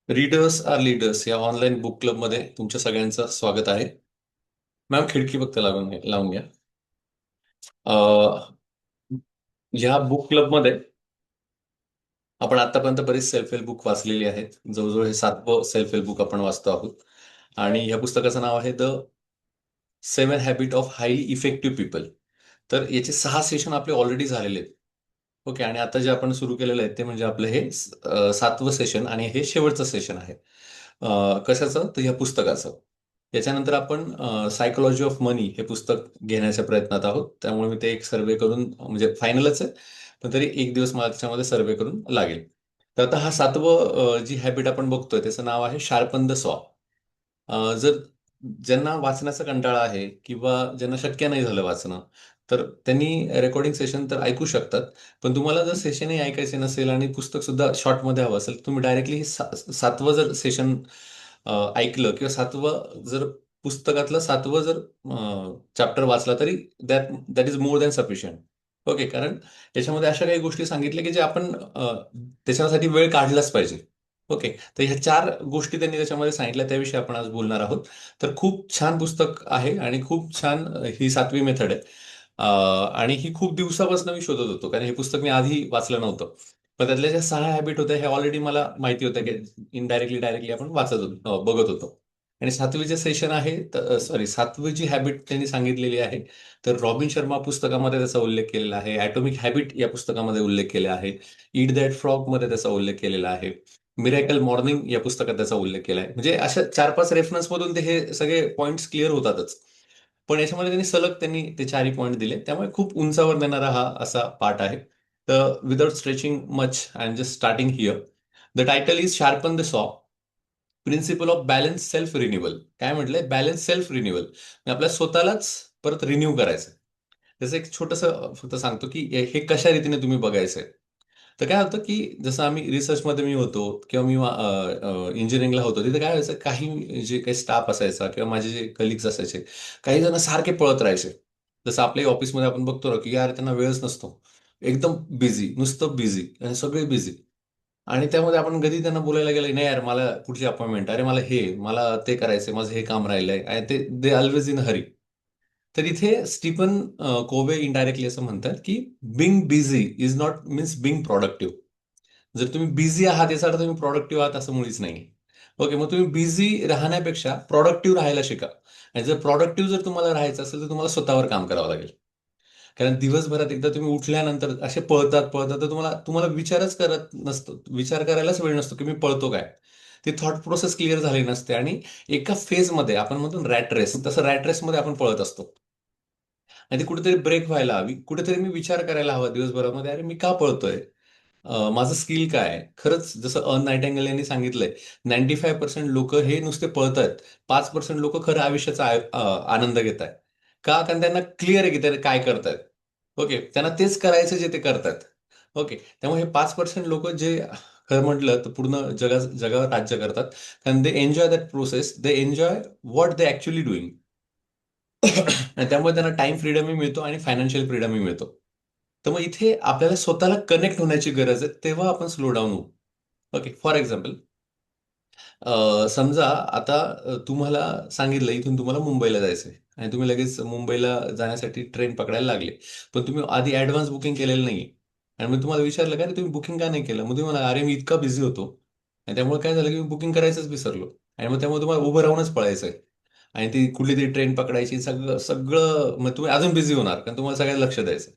Readers R leaders या online book क्लबमध्ये तुमच्या सगळ्यांचं स्वागत आहे. मॅम खिडकी फक्त लावून घ्या. अ, या बुक क्लबमध्ये आपण आतापर्यंत बरीच सेल्फ हेल्प बुक वाचलेली आहेत. जवळजवळ हे 7वं सेल्फ हेल्प बुक आपण वाचतो आहोत. आणि या पुस्तकाचं नाव आहे the 7 habit of highly effective people. तर याचे 6 सेशन आपले ऑलरेडी झालेले आहेत. ओके, आणि आता जे आपण सुरू केलेलं आहे ते म्हणजे आपलं हे 7वं सेशन आणि हे शेवटचं सेशन आहे. कशाचं? तर ह्या पुस्तकाचं. याच्यानंतर आपण सायकोलॉजी ऑफ मनी हे पुस्तक घेण्याच्या प्रयत्नात आहोत. त्यामुळे मी ते एक सर्वे करून म्हणजे फायनलच आहे, पण तरी एक दिवस मला त्याच्यामध्ये सर्वे करून लागेल. तर आता हा 7वं जी हॅबिट आपण बघतोय त्याचं नाव आहे शार्पन द सॉ. जर ज्यांना वाचण्याचा कंटाळा आहे किंवा ज्यांना शक्य नाही झालं वाचणं, तर त्यांनी रेकॉर्डिंग सेशन तर ऐकू शकतात. पण तुम्हाला जर सेशनही ऐकायचे नसेल आणि पुस्तक सुद्धा शॉर्टमध्ये हवं असेल, तुम्ही डायरेक्टली हे 7वं जर सेशन ऐकलं किंवा 7वं जर पुस्तकातलं 7वं जर चॅप्टर वाचला तरी that that is more than sufficient. Okay, कारण याच्यामध्ये अशा काही गोष्टी सांगितल्या की जे आपण त्याच्यासाठी वेळ काढलाच पाहिजे. ओके, तर ह्या 4 गोष्टी त्यांनी त्याच्यामध्ये सांगितल्या, त्याविषयी आपण आज बोलणार आहोत. तर खूप छान पुस्तक आहे आणि खूप छान ही 7वी मेथड आहे. आणि ही खूप दिवसापासून मी शोधत होतो, कारण हे पुस्तक मी आधी वाचलं नव्हतं. पण त्यातल्या ज्या 6 हॅबिट होत्या हे ऑलरेडी मला माहिती होत्या की इनडायरेक्टली डायरेक्टली आपण वाचत होतो, बघत होतो. आणि 7वी जे सेशन आहे, सॉरी 7वी जी हॅबिट त्यांनी सांगितलेली आहे, तर रॉबिन शर्मा पुस्तकामध्ये त्याचा उल्लेख केलेला आहे. ॲटॉमिक हॅबिट या पुस्तकामध्ये उल्लेख केला आहे. ईट दॅट फ्रॉग मध्ये त्याचा उल्लेख केलेला आहे. मिरॅकल मॉर्निंग या पुस्तकात त्याचा उल्लेख केला आहे. म्हणजे अशा 4-5 रेफरन्स मधून ते हे सगळे पॉइंट्स क्लिअर होतातच. पण याच्यामध्ये त्यांनी ते चारही पॉईंट दिले, त्यामुळे खूप उंचावर नेणारा हा असा पार्ट आहे. तर without stretching much I am just starting here. The title is sharpen the saw, principle of balance self renewal. काय म्हटलंय? Balance self renewal. आपल्या स्वतःलाच परत रिन्यू करायचं. जसं एक छोटंसं फक्त सांगतो की हे कशा रीतीने तुम्ही बघायचंय. तर काय होतं की जसं आम्ही रिसर्चमध्ये मी होतो किंवा मी इंजिनिअरिंगला होतो, तिथे काय व्हायचं, काही जे काही स्टाफ असायचा किंवा माझे जे कलिग्स असायचे, काही जण सारखे पळत राहायचे. जसं आपल्या ऑफिसमध्ये आपण बघतो ना की यार त्यांना वेळच नसतो, एकदम बिझी, नुसतं बिझी आणि सगळे बिझी. आणि त्यामध्ये आपण कधी त्यांना बोलायला गेलं, नाही यार मला पुढची अपॉइंटमेंट, अरे मला ते करायचंय, माझं हे काम राहिलंय, आणि ते दे ऑलवेज इन हरी. तर इथे स्टीफन कोवे इनडायरेक्टली असं म्हणतात की being busy is not means being productive. जर तुम्ही बिझी आहात याचा अर्थ तुम्ही प्रोडक्टिव्ह आहात असं मुळीच नाही. ओके, मग तुम्ही बिझी राहण्यापेक्षा प्रोडक्टिव्ह राहायला शिका. आणि जर प्रोडक्टिव्ह जर तुम्हाला राहायचं असेल तर तुम्हाला स्वतःवर काम करावं लागेल. कारण दिवसभरात एकदा तुम्ही उठल्यानंतर असे पळतात पळतात तर तुम्हाला तुम्हाला विचारच करत नसतो, विचार करायलाच वेळ नसतो की मी पळतो काय. ती थॉट प्रोसेस क्लिअर झाली नसते आणि एका फेजमध्ये आपण म्हणतो रॅट रेस, तसं रॅट रेसमध्ये आपण पळत असतो. आणि ती कुठेतरी ब्रेक व्हायला हवी, कुठेतरी मी विचार करायला हवा दिवसभरामध्ये, अरे मी का पळतोय, माझं स्किल काय आहे. खरंच जसं नायटिंगेल यांनी सांगितलंय, 95% लोक हे नुसते पळतायत, 5% लोक खरं आयुष्याचा आनंद घेत आहेत. का? कारण त्यांना क्लिअर आहे की ते काय करतायत. ओके, त्यांना तेच करायचं जे ते करतात. ओके, त्यामुळे हे 5% लोक जे खरं म्हटलं तर पूर्ण जगावर राज्य करतात, कारण they enjoy that process, they enjoy what they actually doing. आणि त्यामुळे त्यांना टाइम फ्रीडमही मिळतो आणि फायनान्शियल फ्रीडमही मिळतो. तर मग इथे आपल्याला स्वतःला कनेक्ट होण्याची गरज आहे, तेव्हा आपण स्लो डाऊन होऊ. ओके, फॉर एक्झाम्पल, समजा आता तुम्हाला सांगितलं इथून तुम्हाला मुंबईला जायचंय आणि तुम्ही लगेच मुंबईला जाण्यासाठी ट्रेन पकडायला लागले. पण तुम्ही आधी ऍडव्हान्स बुकिंग केलेलं नाही. आणि मग तुम्हाला विचारलं का रे तुम्ही बुकिंग का नाही केलं, मग तुम्ही म्हणा अरे मी इतका बिझी होतो. आणि त्यामुळे काय झालं की मी बुकिंग करायचंच विसरलो. आणि मग त्यामुळे तुम्हाला उभं राहूनच पळायचंय. आणि ती कुठली तरी ट्रेन पकडायची, सगळं सगळं, मग तुम्ही अजून बिझी होणार कारण तुम्हाला सगळ्यात लक्ष द्यायचं.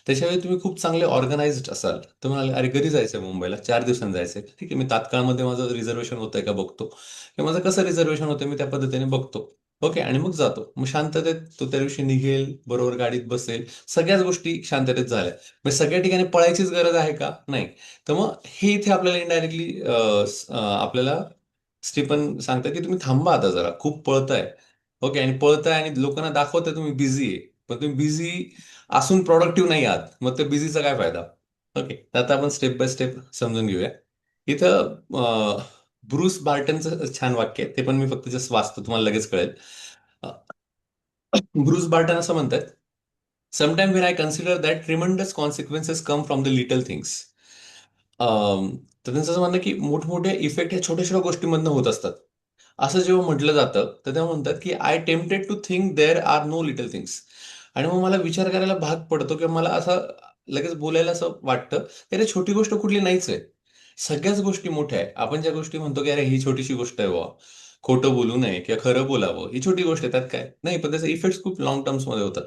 त्याच्यावेळी तुम्ही खूप चांगले ऑर्गनाइज्ड असाल, तर म्हणाले अरे कधी जायचंय मुंबईला, 4 दिवसांनी जायचंय, ठीक आहे मी तात्काळमध्ये माझं रिझर्वेशन होतंय का बघतो, किंवा माझं कसं रिझर्वेशन होतंय मी त्या पद्धतीने बघतो. ओके, आणि मग जातो. मग शांततेत तो त्या दिवशी निघेल, बरोबर गाडीत बसेल, सगळ्याच गोष्टी शांततेत झाल्या. मग सगळ्या ठिकाणी पळायचीच गरज आहे का? नाही. तर मग हे इथे आपल्याला इनडायरेक्टली आपल्याला स्टीफन सांगतात की तुम्ही थांबा आता जरा, खूप पळताय. ओके, आणि पळताय आणि लोकांना दाखवताय तुम्ही बिझी आहे, पण तुम्ही बिझी असून प्रोडक्टिव्ह नाही आहात, मग त्या बिझीचा काय फायदा. ओके, तर आता आपण स्टेप बाय स्टेप समजून घेऊया. इथं ब्रुस बार्टनचं छान वाक्य आहे, ते पण मी फक्त जस्ट वाचतो, तुम्हाला लगेच कळेल. अ, ब्रुस बार्टन असं म्हणतात, sometime when I consider that tremendous consequences come from the little things, तर त्यांचं असं म्हणणं आहे की मोठमोठे इफेक्ट हे छोट्या छोट्या गोष्टींमधनं होत असतात. असं जेव्हा म्हटलं जातं तर तेव्हा म्हणतात की I tempted to think there are no little things. आणि मग मला विचार करायला भाग पडतो किंवा मला असं लगेच बोलायला असं वाटतं की अरे छोटी गोष्ट कुठली नाहीच आहे. सगळ्याच गोष्टी मोठ्या आहे. आपण ज्या गोष्टी म्हणतो की अरे ही छोटीशी गोष्ट आहे बुवा, खोटं बोलू नये किंवा खरं बोलावं, ही छोटी गोष्ट आहे त्यात काय नाही, पण त्याचे इफेक्ट खूप लॉंग टर्म्स मध्ये होतात.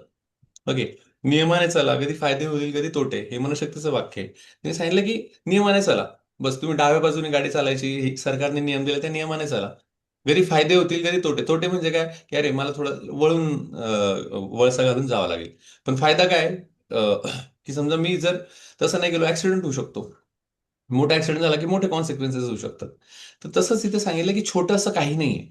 ओके. नियमाने चला, कधी फायदे होईल कधी तोटे, हे मनशक्तीचं वाक्य आहे. त्यांनी सांगितलं की नियमाने चला. बस तुम्ही डाव्या बाजूने गाडी चालायची, सरकारने नियम दिले त्या नियमाने चला. कधी फायदे होतील कधी तोटे. तोटे म्हणजे काय की अरे मला थोडं वळून वळसा घालून जावं लागेल. पण फायदा काय की समजा मी जर तसं नाही गेलो ऍक्सिडेंट होऊ शकतो. मोठा ऍक्सिडेंट झाला की मोठे कॉन्सिक्वेन्सेस होऊ शकतात. तर तसंच इथे सांगितलं की छोटं असं काही नाहीये.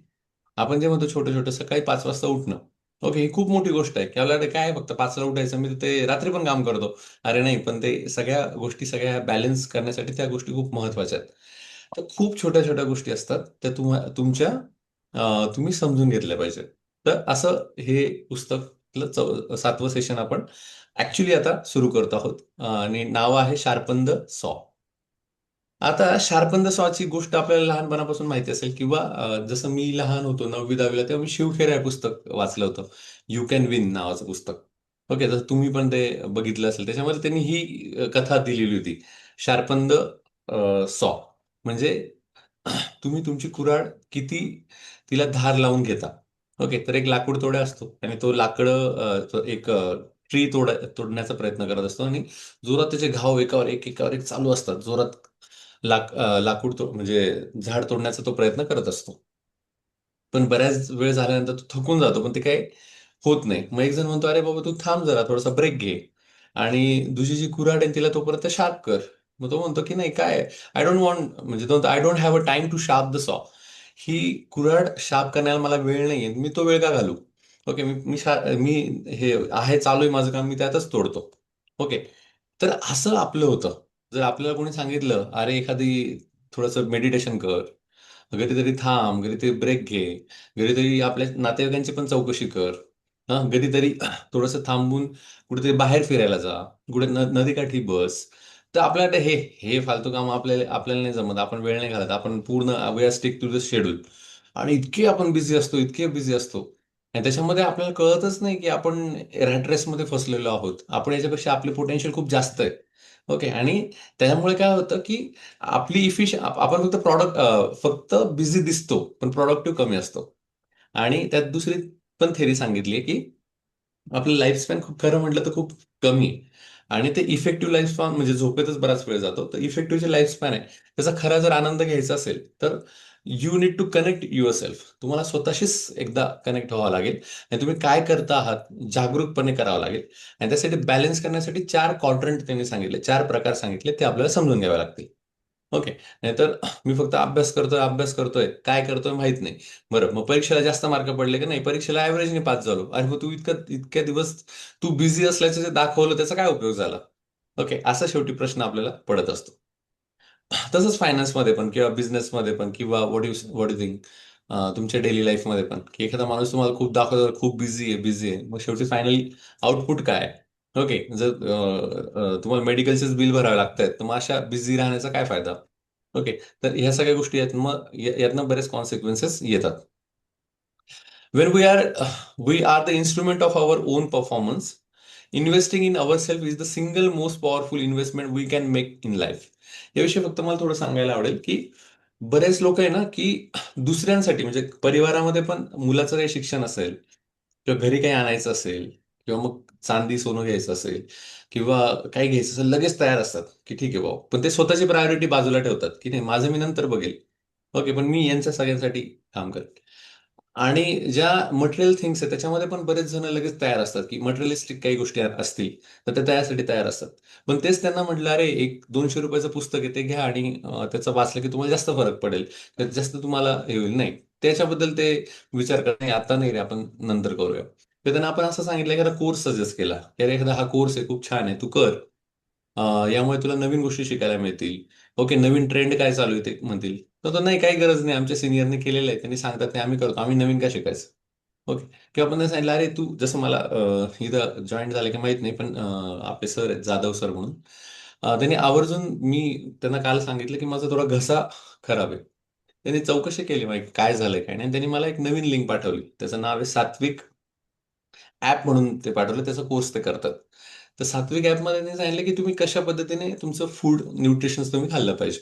आपण जे म्हणतो छोटं छोटं सकाळी 5 वाजता उठणं. ओके, ही खूप मोठी गोष्ट आहे की आपल्याकडे काय आहे, फक्त 5 ला उठायचं, मी तर ते रात्री पण काम करतो. अरे नाही, पण ते सगळ्या गोष्टी सगळ्या बॅलन्स करण्यासाठी त्या गोष्टी खूप महत्वाच्या आहेत. तर खूप छोट्या छोट्या गोष्टी असतात त्या तुमच्या तुम्ही समजून घेतल्या पाहिजेत. तर असं हे पुस्तक 7वं सेशन आपण ऍक्च्युली आता सुरू करतो आहोत. आणि नाव आहे शार्पन द सॉ. आता शार्पन द सॉची गोष्ट आपल्याला लहानपणापासून माहिती असेल किंवा जसं मी लहान होतो 9वी 10वीला तेव्हा मी शिवखेर हे पुस्तक वाचलं होतं. यू कॅन विन नावाचं पुस्तक. ओके, तर तुम्ही पण ते बघितलं असेल. त्याच्यामध्ये त्यांनी ही कथा दिलेली होती. शार्पन द सॉ म्हणजे तुम्ही तुमची कुऱ्हाड किती तिला धार लावून घेता. ओके, तर एक लाकूड तोड्या असतो आणि तो तो एक ट्री तोडण्याचा प्रयत्न करत असतो आणि जोरात त्याचे घाव एकावर एक चालू असतात जोरात. लाकूड म्हणजे झाड तोडण्याचा तो प्रयत्न करत असतो. पण बऱ्याच वेळ झाल्यानंतर तो थकून जातो, पण ते काही होत नाही. मग एक जण म्हणतो अरे बाबा तू थांब जरा, थोडासा ब्रेक घे आणि दुसरी जी कुऱ्हाड आहे तिला तोपर्यंत शार्प कर. मग तो म्हणतो की नाही काय, आय डोंट वॉन्ट, म्हणजे तो म्हणतो I don't have a time to sharp the saw. ही कुऱ्हाड शार्प करण्याला मला वेळ नाहीये, मी तो वेळ का घालू. ओके, मी हे आहे चालू आहे माझं काम, मी त्यातच तोडतो. ओके. तर असं आपलं होतं. जर आपल्याला कोणी सांगितलं अरे एखादी थोडंसं मेडिटेशन कर, कधीतरी थांब, कधीतरी ब्रेक घे, कधीतरी आपल्या नातेवाईकांची पण चौकशी कर, हा कधीतरी थोडंसं थांबून कुठेतरी बाहेर फिरायला जा, कुठे नदीकाठी बस. तर आपल्याकडे हे हे फालतू काम आपल्याला नाही जमत, आपण वेळ नाही घालत, आपण पूर्ण we are stick to the schedule. आणि इतके आपण बिझी असतो, इतके बिझी असतो, आणि त्याच्यामध्ये आपल्याला कळतच नाही की आपण रॅट रेसमध्ये फसलेलो आहोत. आपण याच्यापेक्षा आपले पोटेन्शियल खूप जास्त आहे. ओके. आणि त्याच्यामुळे काय होतं की आपली आपण फक्त बिझी दिसतो पण प्रॉडक्टिव्ह कमी असतो. आणि त्यात दुसरी पण थेरी सांगितली आहे की आपलं लाईफ स्पॅन खूप, खरं म्हटलं तर खूप कमी आहे. आणि ते इफेक्टिव्ह लाईफ स्पॅन म्हणजे झोपेतच बराच वेळ जातो. तर इफेक्टिव्ह जे लाईफ स्पॅन आहे त्याचा खरा जर आनंद घ्यायचा असेल तर you need to connect your self. तुम्हाला स्वतःशीच एकदा कनेक्ट व्हावं लागेल आणि तुम्ही काय करता आहात जागरूकपणे करावं लागेल. आणि त्यासाठी बॅलन्स करण्यासाठी 4 क्वाड्रंट त्यांनी सांगितले, 4 प्रकार सांगितले, ते आपल्याला समजून घ्यावे लागतील. ओके. नाहीतर मी फक्त अभ्यास करतोय काय करतोय माहित नाही. बरं, मग परीक्षेला जास्त मार्क पडले की नाही, परीक्षेला ऍव्हरेजने पास झालो, अरे मग तू इतक्या दिवस तू बिझी असल्याचं जे दाखवलं त्याचा काय उपयोग झाला. ओके, असा शेवटी प्रश्न आपल्याला पडत असतो. तसंच फायनान्समध्ये पण किंवा बिझनेसमध्ये पण किंवा व्हॉट यू थिंक तुमच्या डेली लाईफमध्ये पण, की एखादा माणूस तुम्हाला खूप दाखवतो खूप बिझी आहे, मग शेवटी फायनली आउटपुट काय आहे. ओके. जर तुम्हाला मेडिकलचेच बिल भरावे लागतात तर मग अशा बिझी राहण्याचा काय फायदा. ओके. तर ह्या सगळ्या गोष्टी आहेत, मग यातनं बरेच कॉन्सिक्वेन्सेस येतात. When we are the instrument of our own performance. Investing in ourselves is the single most powerful investment we can make in life. याविषयी फक्त मला थोडं सांगायला आवडेल की बरेच लोक आहे ना की दुसऱ्यांसाठी, म्हणजे परिवारामध्ये पण मुलाचं काही शिक्षण असेल किंवा घरी काही आणायचं असेल किंवा मग चांदी सोनं घ्यायचं असेल किंवा काही घ्यायचं असेल लगेच तयार असतात की ठीक आहे भाऊ, पण ते स्वतःची प्रायोरिटी बाजूला ठेवतात की नाही माझं मी नंतर बघेल. ओके, पण मी यांच्या सगळ्यांसाठी काम करेन. आणि ज्या मटेरियल थिंग्स आहेत त्याच्यामध्ये पण बरेच जण लगेच तयार असतात की मटेरियलिस्टिक काही गोष्टी असतील तर ते त्यासाठी तयार असतात. पण तेच त्यांना म्हटलं अरे एक 200 रुपयाचं पुस्तक आहे ते घ्या आणि त्याचं वाचलं की तुम्हाला जास्त फरक पडेल, त्यात जास्त तुम्हाला हे होईल नाही, त्याच्याबद्दल ते विचार करत नाही, आता नाही रे आपण नंतर करूया. तर त्यांना आपण असं सांगितलं एखादा कोर्स सजेस्ट केला की अरे एखादा हा कोर्स आहे खूप छान आहे तू कर. यामुळे तुला नवीन गोष्टी शिकायला मिळतील. ओके, नवीन ट्रेंड काय चालू आहे ते म्हणतील. तर तो नाही काही गरज नाही, आमच्या सिनियरने केलेलं आहे, त्यांनी सांगतात नाही आम्ही करतो, आम्ही नवीन काय शिकायचं. ओके. किंवा आपण त्यांना सांगितलं अरे तू जसं मला इथं जॉईन झालं की माहित नाही, पण आपले सर आहेत जाधव सर म्हणून, त्यांनी आवर्जून, मी त्यांना काल सांगितलं की माझा थोडा घसा खराब आहे. त्यांनी चौकशी केली माहिती काय झालंय काय नाही, आणि त्यांनी मला एक नवीन लिंक पाठवली. त्याचं नाव आहे सात्विक ऍप म्हणून ते पाठवलं, त्याचा कोर्स ते करतात. तर सात्विक ऍपमध्ये त्यांनी सांगितलं की तुम्ही कशा पद्धतीने तुमचं फूड न्यूट्रिशन तुम्ही खाल्लं पाहिजे.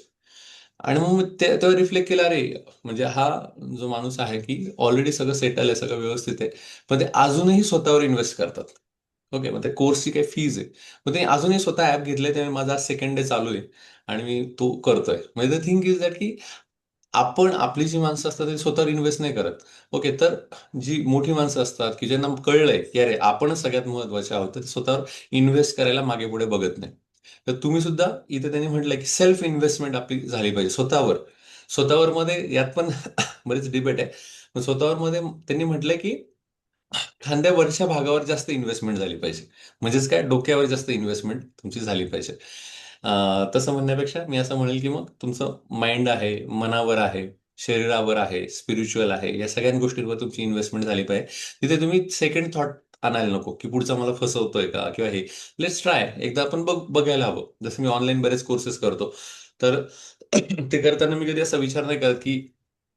आणि मग मी ते तेव्हा रिफ्लेक्ट केला, अरे म्हणजे हा जो माणूस आहे की ऑलरेडी सगळं सेटल आहे, सगळं व्यवस्थित आहे, पण ते अजूनही स्वतःवर इन्व्हेस्ट करतात. ओके, मग त्या कोर्सची काही फीज आहे. मग ते अजूनही स्वतः ऍप घेतले, त्यामुळे माझा सेकंड डे चालू आहे आणि मी तो करतोय. म्हणजे द थिंग इज दॅट की आपण, आपली जी माणसं असतात ते स्वतःवर इन्व्हेस्ट नाही करत. ओके, तर जी मोठी माणसं असतात की ज्यांना कळलंय की अरे आपणच सगळ्यात महत्वाचे आहोत, तर ते स्वतःवर इन्व्हेस्ट करायला मागे पुढे बघत नाही. तर तुम्ही सुद्धा इथे, त्यांनी म्हटलंय की सेल्फ इन्व्हेस्टमेंट आपली झाली पाहिजे स्वतःवर. स्वतःवर मध्ये यात पण बरेच डिबेट आहे. पण स्वतःवर मध्ये त्यांनी म्हटलंय की खांद्यावरच्या भागावर जास्त इन्व्हेस्टमेंट झाली पाहिजे. म्हणजेच काय, डोक्यावर जास्त इन्व्हेस्टमेंट तुमची झाली पाहिजे. तसं म्हणण्यापेक्षा मी असं म्हणेल की मग तुमचं माइंड आहे, मनावर आहे, शरीरावर आहे, स्पिरिच्युअल आहे, या सगळ्या गोष्टींवर तुमची इन्व्हेस्टमेंट झाली पाहिजे. तिथे तुम्ही सेकंड थॉट आणायला नको की पुढचा मला फसवतोय का किंवा हे. लेट्स ट्राय, एकदा आपण बघायला हवं. जसं मी ऑनलाईन बरेच कोर्सेस करतो, तर ते करताना मी कधी असा विचार नाही करत की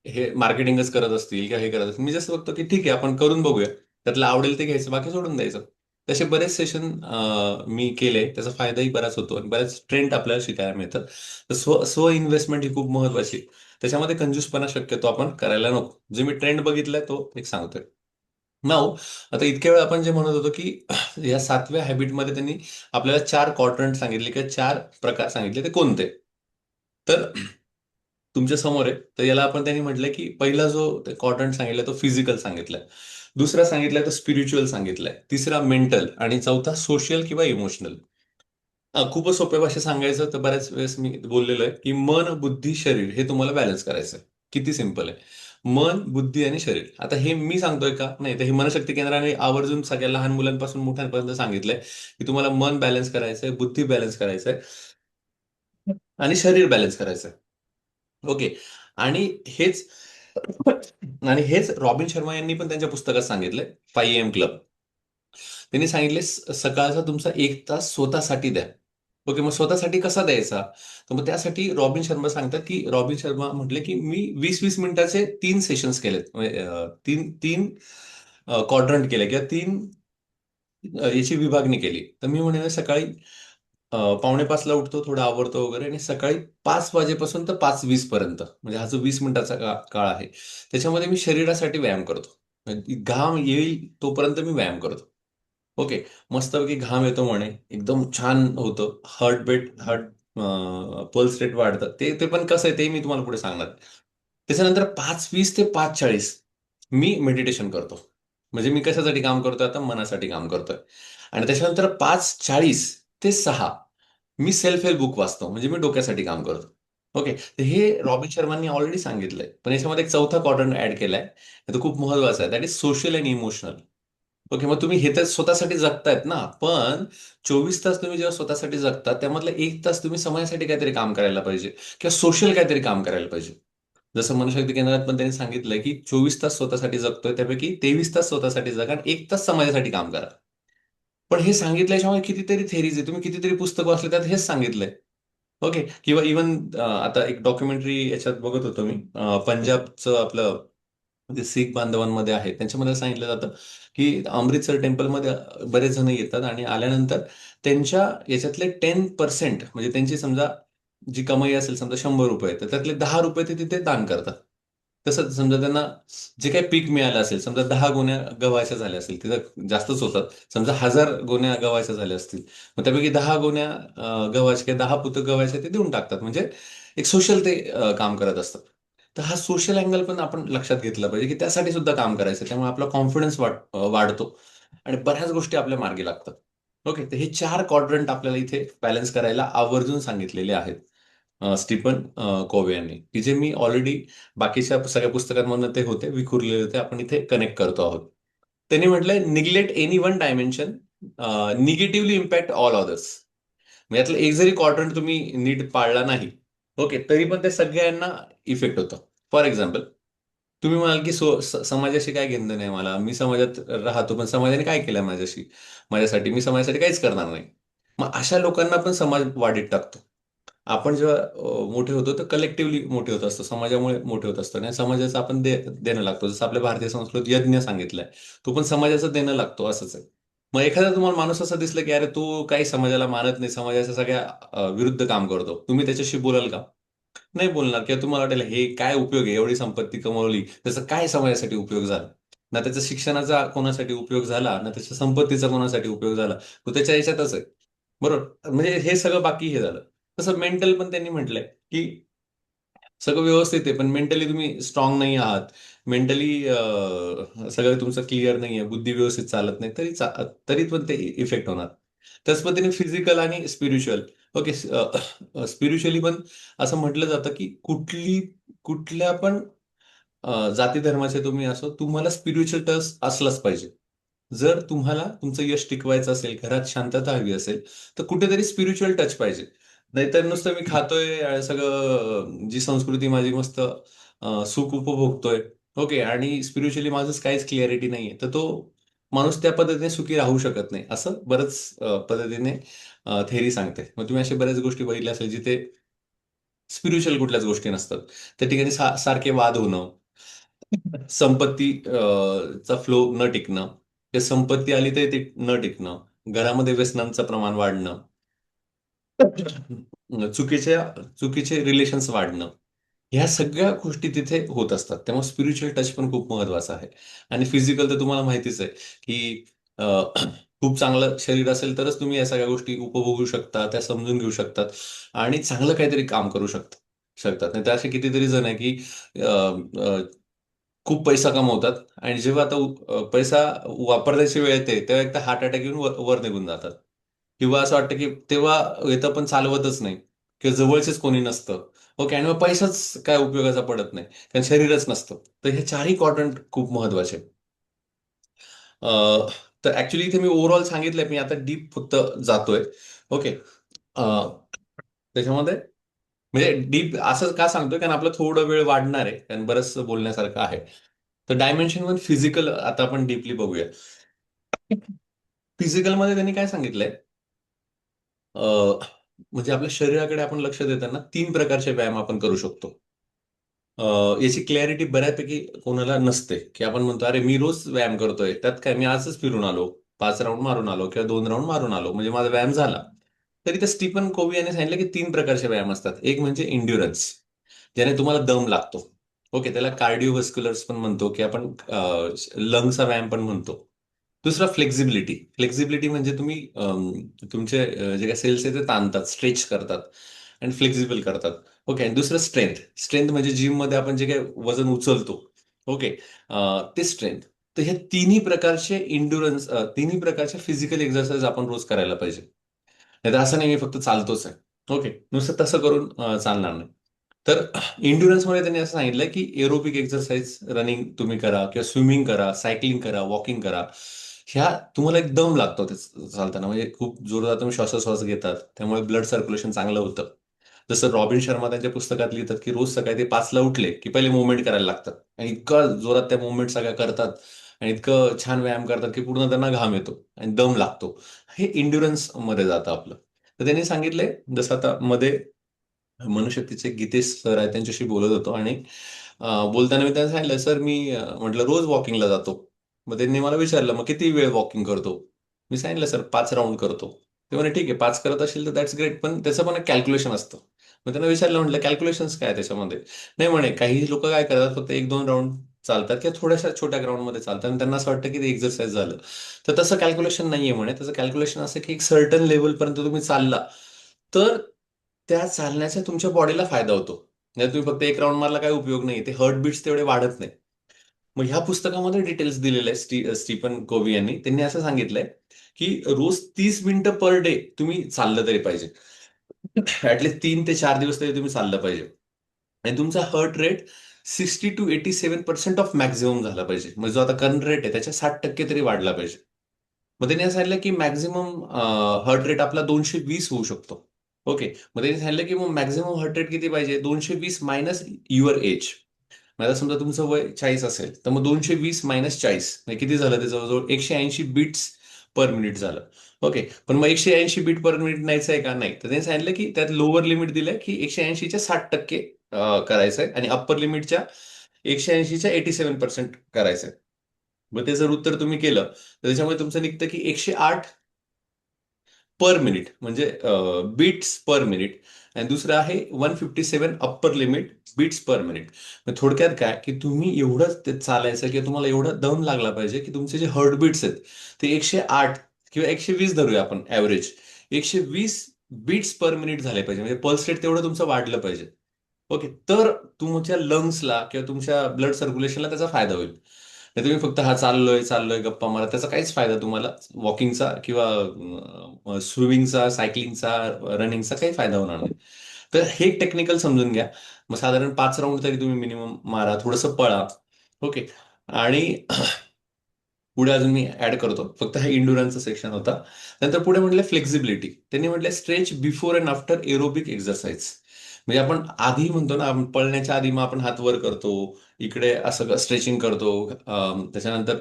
हे मार्केटिंगच करत असतील किंवा हे करत असतील. मी जसं बघतो की ठीक आहे, आपण करून बघूया, त्यातलं आवडेल ते घ्यायचं, बाकी सोडून द्यायचं. तसे बरेच सेशन मी केले, त्याचा फायदाही बराच होतो आणि बऱ्याच ट्रेंड आपल्याला शिकायला मिळतात. तर स्व स्व इन्व्हेस्टमेंट ही खूप महत्वाची. त्याच्यामध्ये कंजूसपणा शक्यतो आपण करायला नको. जे मी ट्रेंड बघितलाय तो एक सांगतोय. नाव, आता इतक्या वेळ आपण जे म्हणत होतो की या 7व्या हॅबिटमध्ये त्यांनी आपल्याला 4 क्वाड्रंट सांगितले किंवा 4 प्रकार सांगितले, ते कोणते? तर तुमच्या समोर आहे. तर याला आपण, त्यांनी म्हटलंय की पहिला जो क्वाड्रंट सांगितलाय तो फिजिकल सांगितलाय, दुसरा सांगितलाय तो स्पिरिच्युअल सांगितलाय, तिसरा मेंटल, आणि चौथा सोशल किंवा इमोशनल. खूपच सोप्या भाषेत सांगायचं तर बऱ्याच वेळेस मी बोललेलो आहे की मन, बुद्धी, शरीर हे तुम्हाला बॅलन्स करायचं आहे. किती सिंपल आहे. मन, बुद्धी आणि शरीर. आता हे मी सांगतोय का नाही, तर हे मनशक्ती केंद्राने आवर्जून सगळ्या लहान मुलांपासून मोठ्यांपर्यंत सांगितलंय की तुम्हाला मन बॅलन्स करायचंय, बुद्धी बॅलन्स करायचंय आणि शरीर बॅलन्स करायचंय. ओके. आणि हेच आणि हेच रॉबिन शर्मा यांनी पण त्यांच्या पुस्तकात सांगितलंय, 5 AM क्लब. त्यांनी सांगितले सकाळचा तुमचा 1 तास स्वतःसाठी द्या. ओके, मग स्वतःसाठी कसा द्यायचा? तर मग त्यासाठी रॉबिन शर्मा सांगतात की, रॉबिन शर्मा म्हटले की मी 20-20 मिनिटाचे 3 सेशन्स केलेत. म्हणजे तीन तीन क्वाड्रंट केले किंवा तीन याची विभागणी केली. तर मी म्हणेन सकाळी 4:45ला उठतो, थोडं आवरतो वगैरे, आणि सकाळी 5 वाजेपासून तर 5:20 पर्यंत, म्हणजे हा जो 20 मिनिटाचा काळ आहे, त्याच्यामध्ये मी शरीरासाठी व्यायाम करतो. म्हणजे घाम येईल तोपर्यंत मी व्यायाम करतो. ओके. मस्तपैकी घाम येतो म्हणे, एकदम छान होतं. हार्ट पल्स रेट वाढतं. ते ते पण कसं आहे ते मी तुम्हाला पुढे सांगणार. त्याच्यानंतर 5:20 ते 5:40 मी मेडिटेशन करतो. म्हणजे मी कशासाठी काम करतोय आता? मनासाठी काम करतोय. आणि त्याच्यानंतर 5:40 ते 6 मी सेल्फ हेल्प बुक वाचतो. म्हणजे मी डोक्यासाठी काम करतो. ओके. तर हे रॉबिन शर्मांनी ऑलरेडी सांगितलंय. पण याच्यामध्ये एक चौथा क्वाड्रंट ऍड केलाय. तो खूप महत्वाचा आहे. That is social and emotional. Okay, मग तुम्ही हे तर स्वतःसाठी जगतायत ना, पण 24 तास तुम्ही जेव्हा स्वतःसाठी जगता, त्यामधलं 1 तास तुम्ही समाजासाठी काहीतरी काम करायला पाहिजे किंवा सोशल काहीतरी काम करायला पाहिजे. जसं मनशक्ती केंद्रात पण त्यांनी सांगितलंय की 24 तास स्वतःसाठी जगतोय, त्यापैकी 23 तास स्वतःसाठी जगा आणि 1 तास समाजासाठी काम करा. पण हे सांगितल्याशिवाय कितीतरी थेरीज आहे, तुम्ही कितीतरी पुस्तक वाचले, त्यात हेच सांगितलंय. ओके. किंवा इवन आता एक डॉक्युमेंटरी याच्यात बघत होतो मी, पंजाबचं आपलं जे शीख बांधवांमध्ये आहे, त्यांच्यामध्ये सांगितलं जातं की अमृतसर टेम्पलमध्ये बरेच जण येतात आणि आल्यानंतर त्यांच्या याच्यातले 10% म्हणजे त्यांची समजा जी कमाई असेल समजा ₹100, तर त्यातले ₹10 ते तिथे दान करतात. तसंच समजा त्यांना जे काही पीक मिळालं असेल, समजा 10 गोण्या गव्हाच्या झाल्या असतील, तिथं जास्तच होतात. समजा 1000 गोण्या गव्हाच्या झाल्या असतील, मग त्यापैकी 10 गोण्या गव्हाच्या किंवा 10 पोतं गव्हाच्या ते देऊन टाकतात. म्हणजे एक सोशल ते काम करत असतात. तर हा सोशल अँगल पण आपण लक्षात घेतला पाहिजे की त्यासाठी सुद्धा काम करायचं. त्यामुळे आपला कॉन्फिडन्स वाढतो आणि बऱ्याच गोष्टी आपल्या मार्गी लागतात. ओके. तर हे 4 क्वाड्रंट आपल्याला इथे बॅलन्स करायला आवर्जून सांगितलेले आहेत स्टीफन कोव्हे यांनी, की जे मी ऑलरेडी बाकीच्या सगळ्या पुस्तकांमधून ते होते, विखुरलेले होते. आपण इथे कनेक्ट करतो आहोत. त्यांनी म्हटलंय, neglect any one dimension negatively impact all others. म्हणजे यातलं एक जरी क्वाड्रंट तुम्ही नीट पाळला नाही, ओके, तरी पण ते सगळ्यांना इफेक्ट होतं. फॉर एक्झाम्पल, तुम्ही म्हणाल की समाजाशी काय घेणं नाही मला, मी समाजात राहतो पण समाजाने काय केलं माझ्यासाठी, मी समाजासाठी काहीच करणार नाही. मग अशा लोकांना पण समाज वाढीत टाकतो. आपण जेव्हा मोठे होतो तर कलेक्टिव्हली मोठे होत असतो, समाजामुळे मोठे होत असतो आणि समाजाचं आपण देणं लागतो. जसं आपल्या भारतीय संस्कृतीत यज्ञ सांगितलंय, तो पण समाजाचं देणं लागतो, असंच आहे. मग एखादा तुम्हाला माणूस असं दिसलं की अरे तू काही समाजाला मानत नाही, समाजाच्या सगळ्या विरुद्ध काम करतो, तुम्ही त्याच्याशी बोलाल का? नाही बोलणार. किंवा तुम्हाला वाटेल हे काय उपयोग आहे, एवढी संपत्ती कमवली, त्याचा काय समाजासाठी उपयोग झाला? ना त्याच्या शिक्षणाचा कोणासाठी उपयोग झाला, ना त्याच्या संपत्तीचा कोणासाठी उपयोग झाला. तो त्याच्या याच्यातच आहे. बरोबर, म्हणजे हे सगळं बाकी हे झालं. तसं मेंटल पण त्यांनी म्हटलंय की सगळं व्यवस्थित आहे, पण मेंटली तुम्ही स्ट्रॉंग नाही आहात, मेंटली सगळं तुमचं क्लिअर नाही आहे, बुद्धी व्यवस्थित चालत नाही, तरी पण ते इफेक्ट होणार. त्याच पद्धतीने फिजिकल आणि स्पिरिच्युअल. ओके. स्पिरिच्युअली पण असं म्हटलं जातं की कुठल्या पण जाती धर्माचे तुम्ही असो, तुम्हाला स्पिरिच्युअल टच असलाच पाहिजे. जर तुम्हाला तुमचं यश टिकवायचं असेल, घरात शांतता हवी असेल, तर कुठेतरी स्पिरिच्युअल टच पाहिजे. नाहीतर नुसतं मी खातोय सगळं, जी संस्कृती माझी मस्त सुख उपभोगतोय, ओके, आणि स्पिरिच्युअली माझंच काहीच क्लिअरिटी नाहीये, तर तो माणूस त्या पद्धतीने सुखी राहू शकत नाही, असं बरंच पद्धतीने थेरी सांगते. मग तुम्ही अशा बऱ्याच गोष्टी बघितल्या असेल जिथे स्पिरिच्युअल कुठल्याच गोष्टी नसतात. त्या ठिकाणी सारखे वाद होणं, संपत्ती चा फ्लो न टिकणं, ते संपत्ती आली तर ती न टिकणं, घरामध्ये व्यसनांचं प्रमाण वाढणं, चुकीच्या चुकीचे रिलेशन्स वाढणं, ह्या सगळ्या गोष्टी तिथे होत असतात. त्यामुळे स्पिरिच्युअल टच पण खूप महत्वाचा आहे. आणि फिजिकल तर तुम्हाला माहितीच आहे की खूप चांगलं शरीर असेल तरच तुम्ही या सगळ्या गोष्टी उपभोगू शकता, त्या समजून घेऊ शकतात आणि चांगलं काहीतरी काम करू शकतात. नाही तर असे कितीतरी जण आहे की अ, अ, खूप पैसा कमवतात आणि जेव्हा आता पैसा वापरण्याची वेळ येते तेव्हा एकदा हार्ट अटॅक येऊन वर निघून जातात. किंवा असं वाटतं की तेव्हा येतं पण चालवतच नाही, किंवा जवळचेच कोणी नसतं. ओके, आणि मग पैसाच काय उपयोगाचा पडत नाही, कारण शरीरच नसतं. तर हे चारही क्वाड्रंट खूप महत्वाचे. अं, तर ऍक्च्युली इथे मी ओव्हरऑल सांगितलंय, मी आता डीप फक्त जातोय. ओके. त्याच्यामध्ये म्हणजे डीप असं का सांगतोय, कारण आपलं थोडं वेळ वाढणार आहे, कारण बरंच बोलण्यासारखं आहे. तर डायमेन्शन वन फिजिकल आता आपण डीपली बघूया. फिजिकल मध्ये त्यांनी काय सांगितलंय, म्हणजे आपल्या शरीराकडे आपण लक्ष देताना 3 प्रकारचे व्यायाम आपण करू शकतो. याची क्लॅरिटी बऱ्यापैकी कोणाला नसते, की आपण म्हणतो अरे मी रोज व्यायाम करतोय, त्यात काय, मी आजच फिरून आलो, 5 राऊंड मारून आलो किंवा 2 राऊंड मारून आलो म्हणजे माझा व्यायाम झाला. तरी त्या स्टीफन कोव्ही यांनी सांगितलं की 3 प्रकारचे व्यायाम असतात. एक म्हणजे इंड्युरन्स, ज्याने तुम्हाला दम लागतो. ओके, त्याला कार्डिओव्हस्क्युलर्स पण म्हणतो, की आपण लंगचा व्यायाम पण म्हणतो. दुसरा फ्लेक्झिबिलिटी. फ्लेक्झिबिलिटी म्हणजे तुम्ही तुमचे जे काही सेल्स आहेत ते ताणतात, स्ट्रेच करतात आणि फ्लेक्झिबल करतात. ओके, आणि दुसरं स्ट्रेंथ. स्ट्रेंथ म्हणजे जिम मध्ये आपण जे काही वजन उचलतो, ओके, ते स्ट्रेंथ. तर हे तिन्ही प्रकारचे इंड्युरन्स, तिन्ही प्रकारचे फिजिकल एक्सरसाइज आपण रोज करायला पाहिजे. नाही तर असं नाही मी फक्त चालतोच आहे, ओके, नुसतं तसं करून चालणार नाही. तर मध्ये त्यांनी असं सांगितलं की एरोबिक एक्सरसाइज, रनिंग तुम्ही करा किंवा स्विमिंग करा, सायकलिंग करा, वॉकिंग करा. ह्या तुम्हाला एक दम लागतो ते चालताना, म्हणजे खूप जोरदार तुम्ही श्वासोश्वास घेतात, त्यामुळे ब्लड सर्क्युलेशन चांगलं होतं. जसं रॉबिन शर्मा त्यांच्या पुस्तकात लिहितात की रोज सकाळी ते 5ला उठले की पहिले मुवमेंट करायला लागतात आणि इतका जोरात त्या मुवमेंट सगळ्या करतात आणि इतकं छान व्यायाम करतात की पूर्ण त्यांना घाम येतो आणि दम लागतो. हे इंड्युरन्स मध्ये जातं आपलं. तर त्यांनी सांगितलंय, जसं आता मध्ये मनशक्तीचे गीतेश सर आहेत, त्यांच्याशी बोलत होतो आणि बोलताना मी त्यांना सांगितलं, सर मी म्हटलं रोज वॉकिंगला जातो. मग त्यांनी मला विचारलं मग किती वेळ वॉकिंग करतो. मी सांगितलं सर 5 राऊंड करतो. ते म्हणे ठीक आहे, 5 करत असेल तर दॅट्स ग्रेट, पण त्याचं पण एक कॅल्क्युलेशन असतं. मग त्यांना विचारलं, म्हटलं कॅल्क्युलेशन्स काय आहे त्याच्यामध्ये. नाही म्हणे, काही लोक काय करतात, फक्त 1-2 राऊंड चालतात किंवा थोड्याशा छोट्या ग्राउंडमध्ये चालतात आणि त्यांना असं वाटतं की ते एक्झरसाइज झालं. तर तसं कॅल्क्युलेशन नाहीये म्हणे. त्याचं कॅल्क्युलेशन असं की एक सर्टन लेवलपर्यंत तुम्ही चालला तर त्या चालण्याचा तुमच्या बॉडीला फायदा होतो. नाही तुम्ही फक्त 1 राऊंड मारला काय उपयोग नाही, ते हार्ट बीट्स तेवढे वाढत नाही. मग ह्या पुस्तकामध्ये डिटेल्स दिलेले आहे स्टीफन कोव्ही यांनी. त्यांनी असं सांगितलंय की रोज 30 मिनिटं पर डे तुम्ही चाललं तरी पाहिजे. ऍटलीस्ट 3 ते 4 दिवस तरी तुम्ही चाललं पाहिजे. आणि तुमचा heart rate 60 to 87% of maximum झाला पाहिजे. म्हणजे जो आता करंट रेट आहे त्याच्या 60% तरी वाढला पाहिजे. मग त्यांनी असं सांगितलं की मॅक्झिमम हार्ट रेट आपला 220 होऊ शकतो. ओके. मग त्यांनी सांगितलं की मग मॅक्झिमम हार्ट रेट किती पाहिजे, 220 मायनस युअर एज. मग आता समजा तुमचं वय 40 असेल तर मग 220 मायनस 40 म्हणजे किती झालं, ते जवळजवळ 180 बीट्स पर मिनिट झालं. ओके, पण मग 180 बीट पर मिनिट नाहीच आहे का? नाही. तर त्यांनी सांगितलं की त्यात लोअर लिमिट दिलंय की 180च्या 60% करायचंय आणि अप्पर लिमिटच्या 180च्या 87% करायचंय. मग ते जर उत्तर तुम्ही केलं तर त्याच्यामुळे तुमचं निघतं की 108 पर मिनिट म्हणजे बीट्स पर मिनिट. आणि दुसरं आहे 157 upper limit beats per minute. थोडक्यात काय की तुम्ही एवढंच ते चालायचं किंवा तुम्हाला एवढा दम लागला पाहिजे की तुमचे जे हार्ट बीट्स आहेत ते 108 किंवा 120 धरूया आपण ऍव्हरेज, 120 बीट्स पर मिनिट झाले पाहिजे, म्हणजे पल्स रेट तेवढं तुमचं वाढलं पाहिजे. ओके, तर तुमच्या लंग्सला किंवा तुमच्या ब्लड सर्क्युलेशनला त्याचा फायदा होईल. नाही तुम्ही फक्त हा चाललोय चाललोय गप्पा मारा, त्याचा काहीच फायदा तुम्हाला वॉकिंगचा किंवा स्विमिंगचा, सायकलिंगचा, रनिंगचा काही फायदा होणार नाही. तर हे टेक्निकल समजून घ्या. मग साधारण 5 राऊंड तरी तुम्ही मिनिमम मारा, थोडंसं पळा. ओके. आणि पुढे अजून मी ऍड करतो, फक्त हा इंडुरन्सचा सेक्शन होता. नंतर पुढे म्हटलं फ्लेक्झिबिलिटी. त्यांनी म्हटलं stretch before and after aerobic exercise. म्हणजे आपण आधी म्हणतो ना, आपण पळण्याच्या आधी मग आपण हात वर करतो, इकडे असं स्ट्रेचिंग करतो, त्याच्यानंतर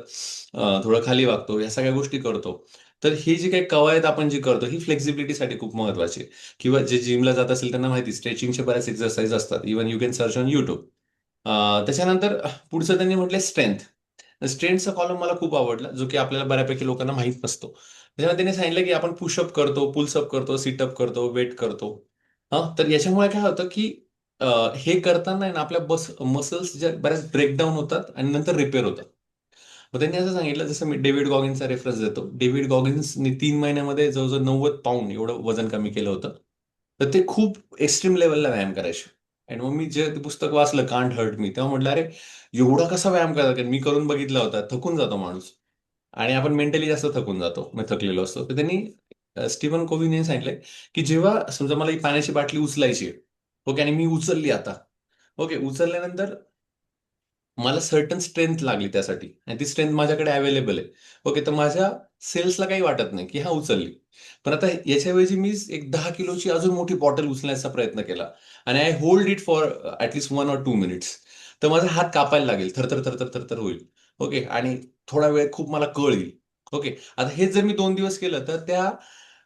थोडं खाली वागतो, या सगळ्या गोष्टी करतो. तर ही जी काही कवायत आपण जी करतो ही फ्लेक्झिबिलिटीसाठी खूप महत्वाची आहे. किंवा जे जिमला जात असेल त्यांना माहिती स्ट्रेचिंगचे बऱ्याच एक्सरसाइज असतात, even you can search on YouTube. त्याच्यानंतर पुढचं त्यांनी म्हटलं स्ट्रेंथ. स्ट्रेंथचा कॉलम मला खूप आवडला, जो की आपल्याला बऱ्यापैकी लोकांना माहीत नसतो. त्याच्यामध्ये त्यांनी सांगितलं की आपण पुशअप करतो, पुल्सअप करतो, सिटअप करतो, वेट करतो. हा, तर याच्यामुळे काय होतं की हे करताना आहे ना आपल्या मसल्स ज्या बऱ्याच ब्रेकडाऊन होतात आणि नंतर रिपेअर होतात. मग त्यांनी असं सांगितलं, जसं मी डेव्हिड गॉगिन्सचा रेफरन्स देतो, डेव्हिड गॉगिन्सने 3 महिन्यामध्ये जवळजवळ 90 पाऊंड एवढं वजन कमी केलं होतं. तर ते खूप एक्स्ट्रीम लेवलला व्यायाम करायचे. आणि मग मी जे ते पुस्तक वाचलं कांट हर्ट मी, तेव्हा म्हटलं अरे एवढा कसा व्यायाम करतात, कारण मी करून बघितला होता, थकून जातो माणूस. आणि आपण मेंटली जास्त थकून जातो, मग थकलेलो असतो. तर त्यांनी स्टीव्हन कोव्हीने सांगितलंय की जेव्हा समजा मला ही पाण्याची बाटली उचलायची आहे, ओके, आणि मी उचलली आता, ओके, उचलल्यानंतर मला सर्टन स्ट्रेंथ लागली त्यासाठी आणि ती स्ट्रेंथ माझ्याकडे अवेलेबल आहे. ओके, तर माझ्या सेल्सला काही वाटत नाही की हा उचलली. पण आता याच्याऐवजी मी एक 10 किलोची अजून मोठी बॉटल उचलण्याचा प्रयत्न केला आणि I hold it for at least 1 or 2 minutes. तर माझा हात कापायला लागेल, थरथर थरथर थरथर होईल. ओके, आणि थोडा वेळ खूप मला कळ येईल. ओके, आता हे जर मी 2 दिवस केलं तर त्या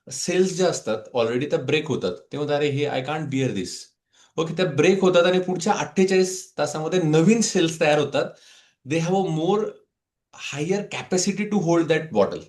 सेल्स ज्या असतात ऑलरेडी त्या ब्रेक होतात. ते म्हणतात अरे हे I can't bear this. Okay, त्या ब्रेक होतात आणि पुढच्या 48 तासामध्ये नवीन सेल्स तयार होतात. They have a more higher capacity to hold that bottle.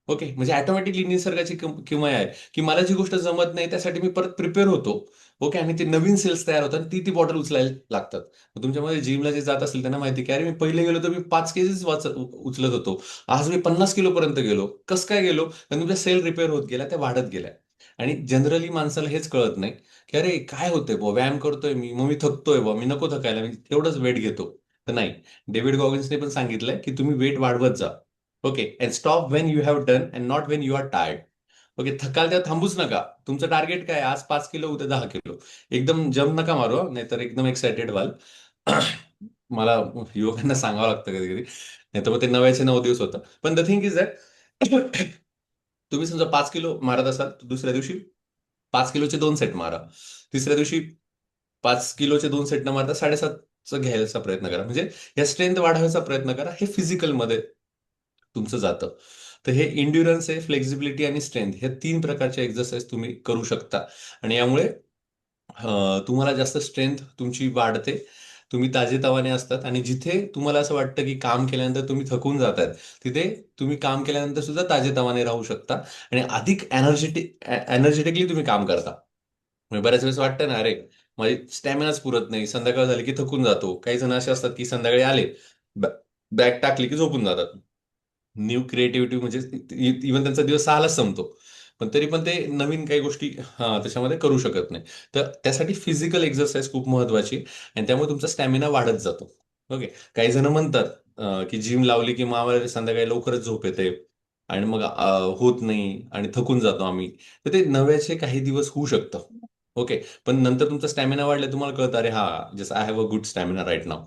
Okay, म्हणजे ऑटोमॅटिकली निसर्गाची किमया आहे की मला जी गोष्ट जमत नाही त्यासाठी मी परत प्रिपेअर होतो. ओके, आणि ते नवीन सेल्स तयार होतात आणि ती ती बॉटल उचलायला लागतात. मग तुमच्यामध्ये जिमला जे जात असेल त्यांना माहिती की अरे मी पहिले गेलो तर मी 5 केजीच उचलत होतो, आज मी 50 किलो पर्यंत गेलो. कसं काय गेलो? कारण तुमच्या सेल रिपेअर होत गेल्या, त्या वाढत गेल्या. आणि जनरली माणसाला हेच कळत नाही की अरे काय होतंय बुवा, व्यायाम करतोय मी, मग मी थकतोय बुवा, मी नको थकायला, मी तेवढंच वेट घेतो. तर नाही, डेव्हिड गॉगिन्सने पण सांगितलंय की तुम्ही वेट वाढवत जा. Okay, and stop when you have done and not when you are tired. Okay, थकाल तेव्हा थांबूच नका. तुमचं टार्गेट काय आहे? आज 5 किलो, उद्या 10 किलो. एकदम जम नका मारू हं, नाहीतर एकदम एक्सायटेड व्हाल. मला युवकांना सांगावं लागतं कधी कधी, नाही तर मग ते 9चे 9 दिवस होतं. पण द थिंग इज दॅट तुम्ही समजा 5 किलो मारत असाल तर दुसऱ्या दिवशी 5 किलोचे 2 सेट मारा. तिसऱ्या दिवशी 5 किलोचे 2 सेट न मारता 7.5चं घ्यायचा प्रयत्न करा. म्हणजे या स्ट्रेंथ वाढवायचा प्रयत्न करा. हे फिजिकलमध्ये तुमचं जातं. तर हे इंड्युरन्स आहे, फ्लेक्झिबिलिटी आणि स्ट्रेंथ, हे 3 प्रकारचे एक्सरसाइज तुम्ही करू शकता. आणि यामुळे तुम्हाला जास्त स्ट्रेंथ तुमची वाढते. तुम्ही ताजेतवाने असतात आणि जिथे तुम्हाला असं वाटतं की काम केल्यानंतर तुम्ही थकून जातायत, तिथे तुम्ही काम केल्यानंतर सुद्धा ताजेतवाने राहू शकता आणि अधिक एनर्जेटिकली तुम्ही काम करता. म्हणजे बऱ्याच वेळेस वाटतं ना, अरे माझी स्टॅमिनाच पुरत नाही, संध्याकाळ झाली की थकून जातो. काही जण असे असतात की संध्याकाळी आले, बॅग टाकली की झोपून जातात. न्यू क्रिएटिव्हिटी म्हणजे इव्हन त्यांचा दिवस 6लाच संपतो. पण तरी पण ते नवीन काही गोष्टी त्याच्यामध्ये करू शकत नाही. तर त्यासाठी फिजिकल एक्सरसाइज खूप महत्वाची आहे आणि त्यामुळे तुमचा स्टॅमिना वाढत जातो. ओके. काही जण म्हणतात की जिम लावली की मग आम्हाला संध्याकाळी लवकरच झोप येते आणि मग होत नाही आणि थकून जातो आम्ही. तर ते नव्याचे काही दिवस होऊ शकतं. ओके, पण नंतर तुमचा स्टॅमिना वाढला तुम्हाला कळतं अरे हा, जसं I have a good stamina right now.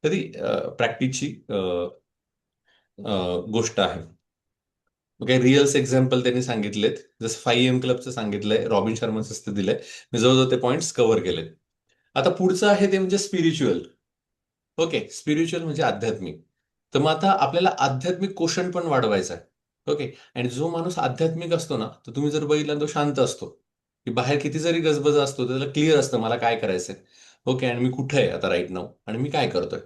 तर ती प्रॅक्टिसची गोष्ट आहे. काही रिअल्स एक्झाम्पल त्यांनी सांगितलेत, जसं 5 AM क्लबचं सांगितलंय, रॉबिन शर्माचं ते दिलंय. मी जवळजवळ ते पॉईंट्स कव्हर केलेत. आता पुढचं आहे ते म्हणजे स्पिरिच्युअल. ओके, स्पिरिच्युअल म्हणजे आध्यात्मिक. तर मग आता आपल्याला आध्यात्मिक कोशण पण वाढवायचं आहे. ओके. आणि जो माणूस आध्यात्मिक असतो ना, तर तुम्ही जर बघितला तो शांत असतो. की बाहेर किती जरी गजबज असतो, तर त्याला क्लिअर असतं मला काय करायचंय. ओके. आणि मी कुठे आहे आता राईट नाऊ आणि मी काय करतोय.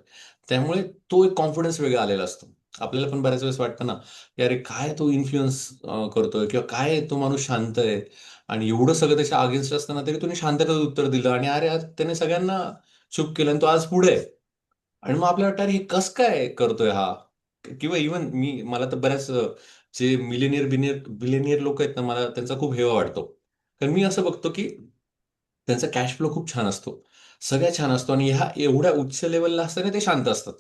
त्यामुळे तो एक कॉन्फिडन्स वेगळा आलेला असतो. आपल्याला पण बऱ्याच वेळेस वाटतं ना, की अरे काय तो इन्फ्लुअन्स करतोय किंवा काय तो माणूस शांत आहे आणि एवढं सगळं त्याच्या अगेन्स्ट असताना तरी तुम्ही शांततेत उत्तर दिलं आणि अरे आज त्याने सगळ्यांना चूप केलं आणि तो आज पुढे आहे. आणि मग आपल्याला वाटतं अरे हे कसं काय करतोय हा. किंवा इव्हन मला तर बऱ्याच जे मिलेनियर बिलेनियर लोक आहेत ना, मला त्यांचा खूप हेवा वाटतो. कारण मी असं बघतो की त्यांचा कॅश फ्लो खूप छान असतो. सगळ्यात छान असतो आणि ह्या एवढ्या उच्च लेवलला असताना ते शांत असतात.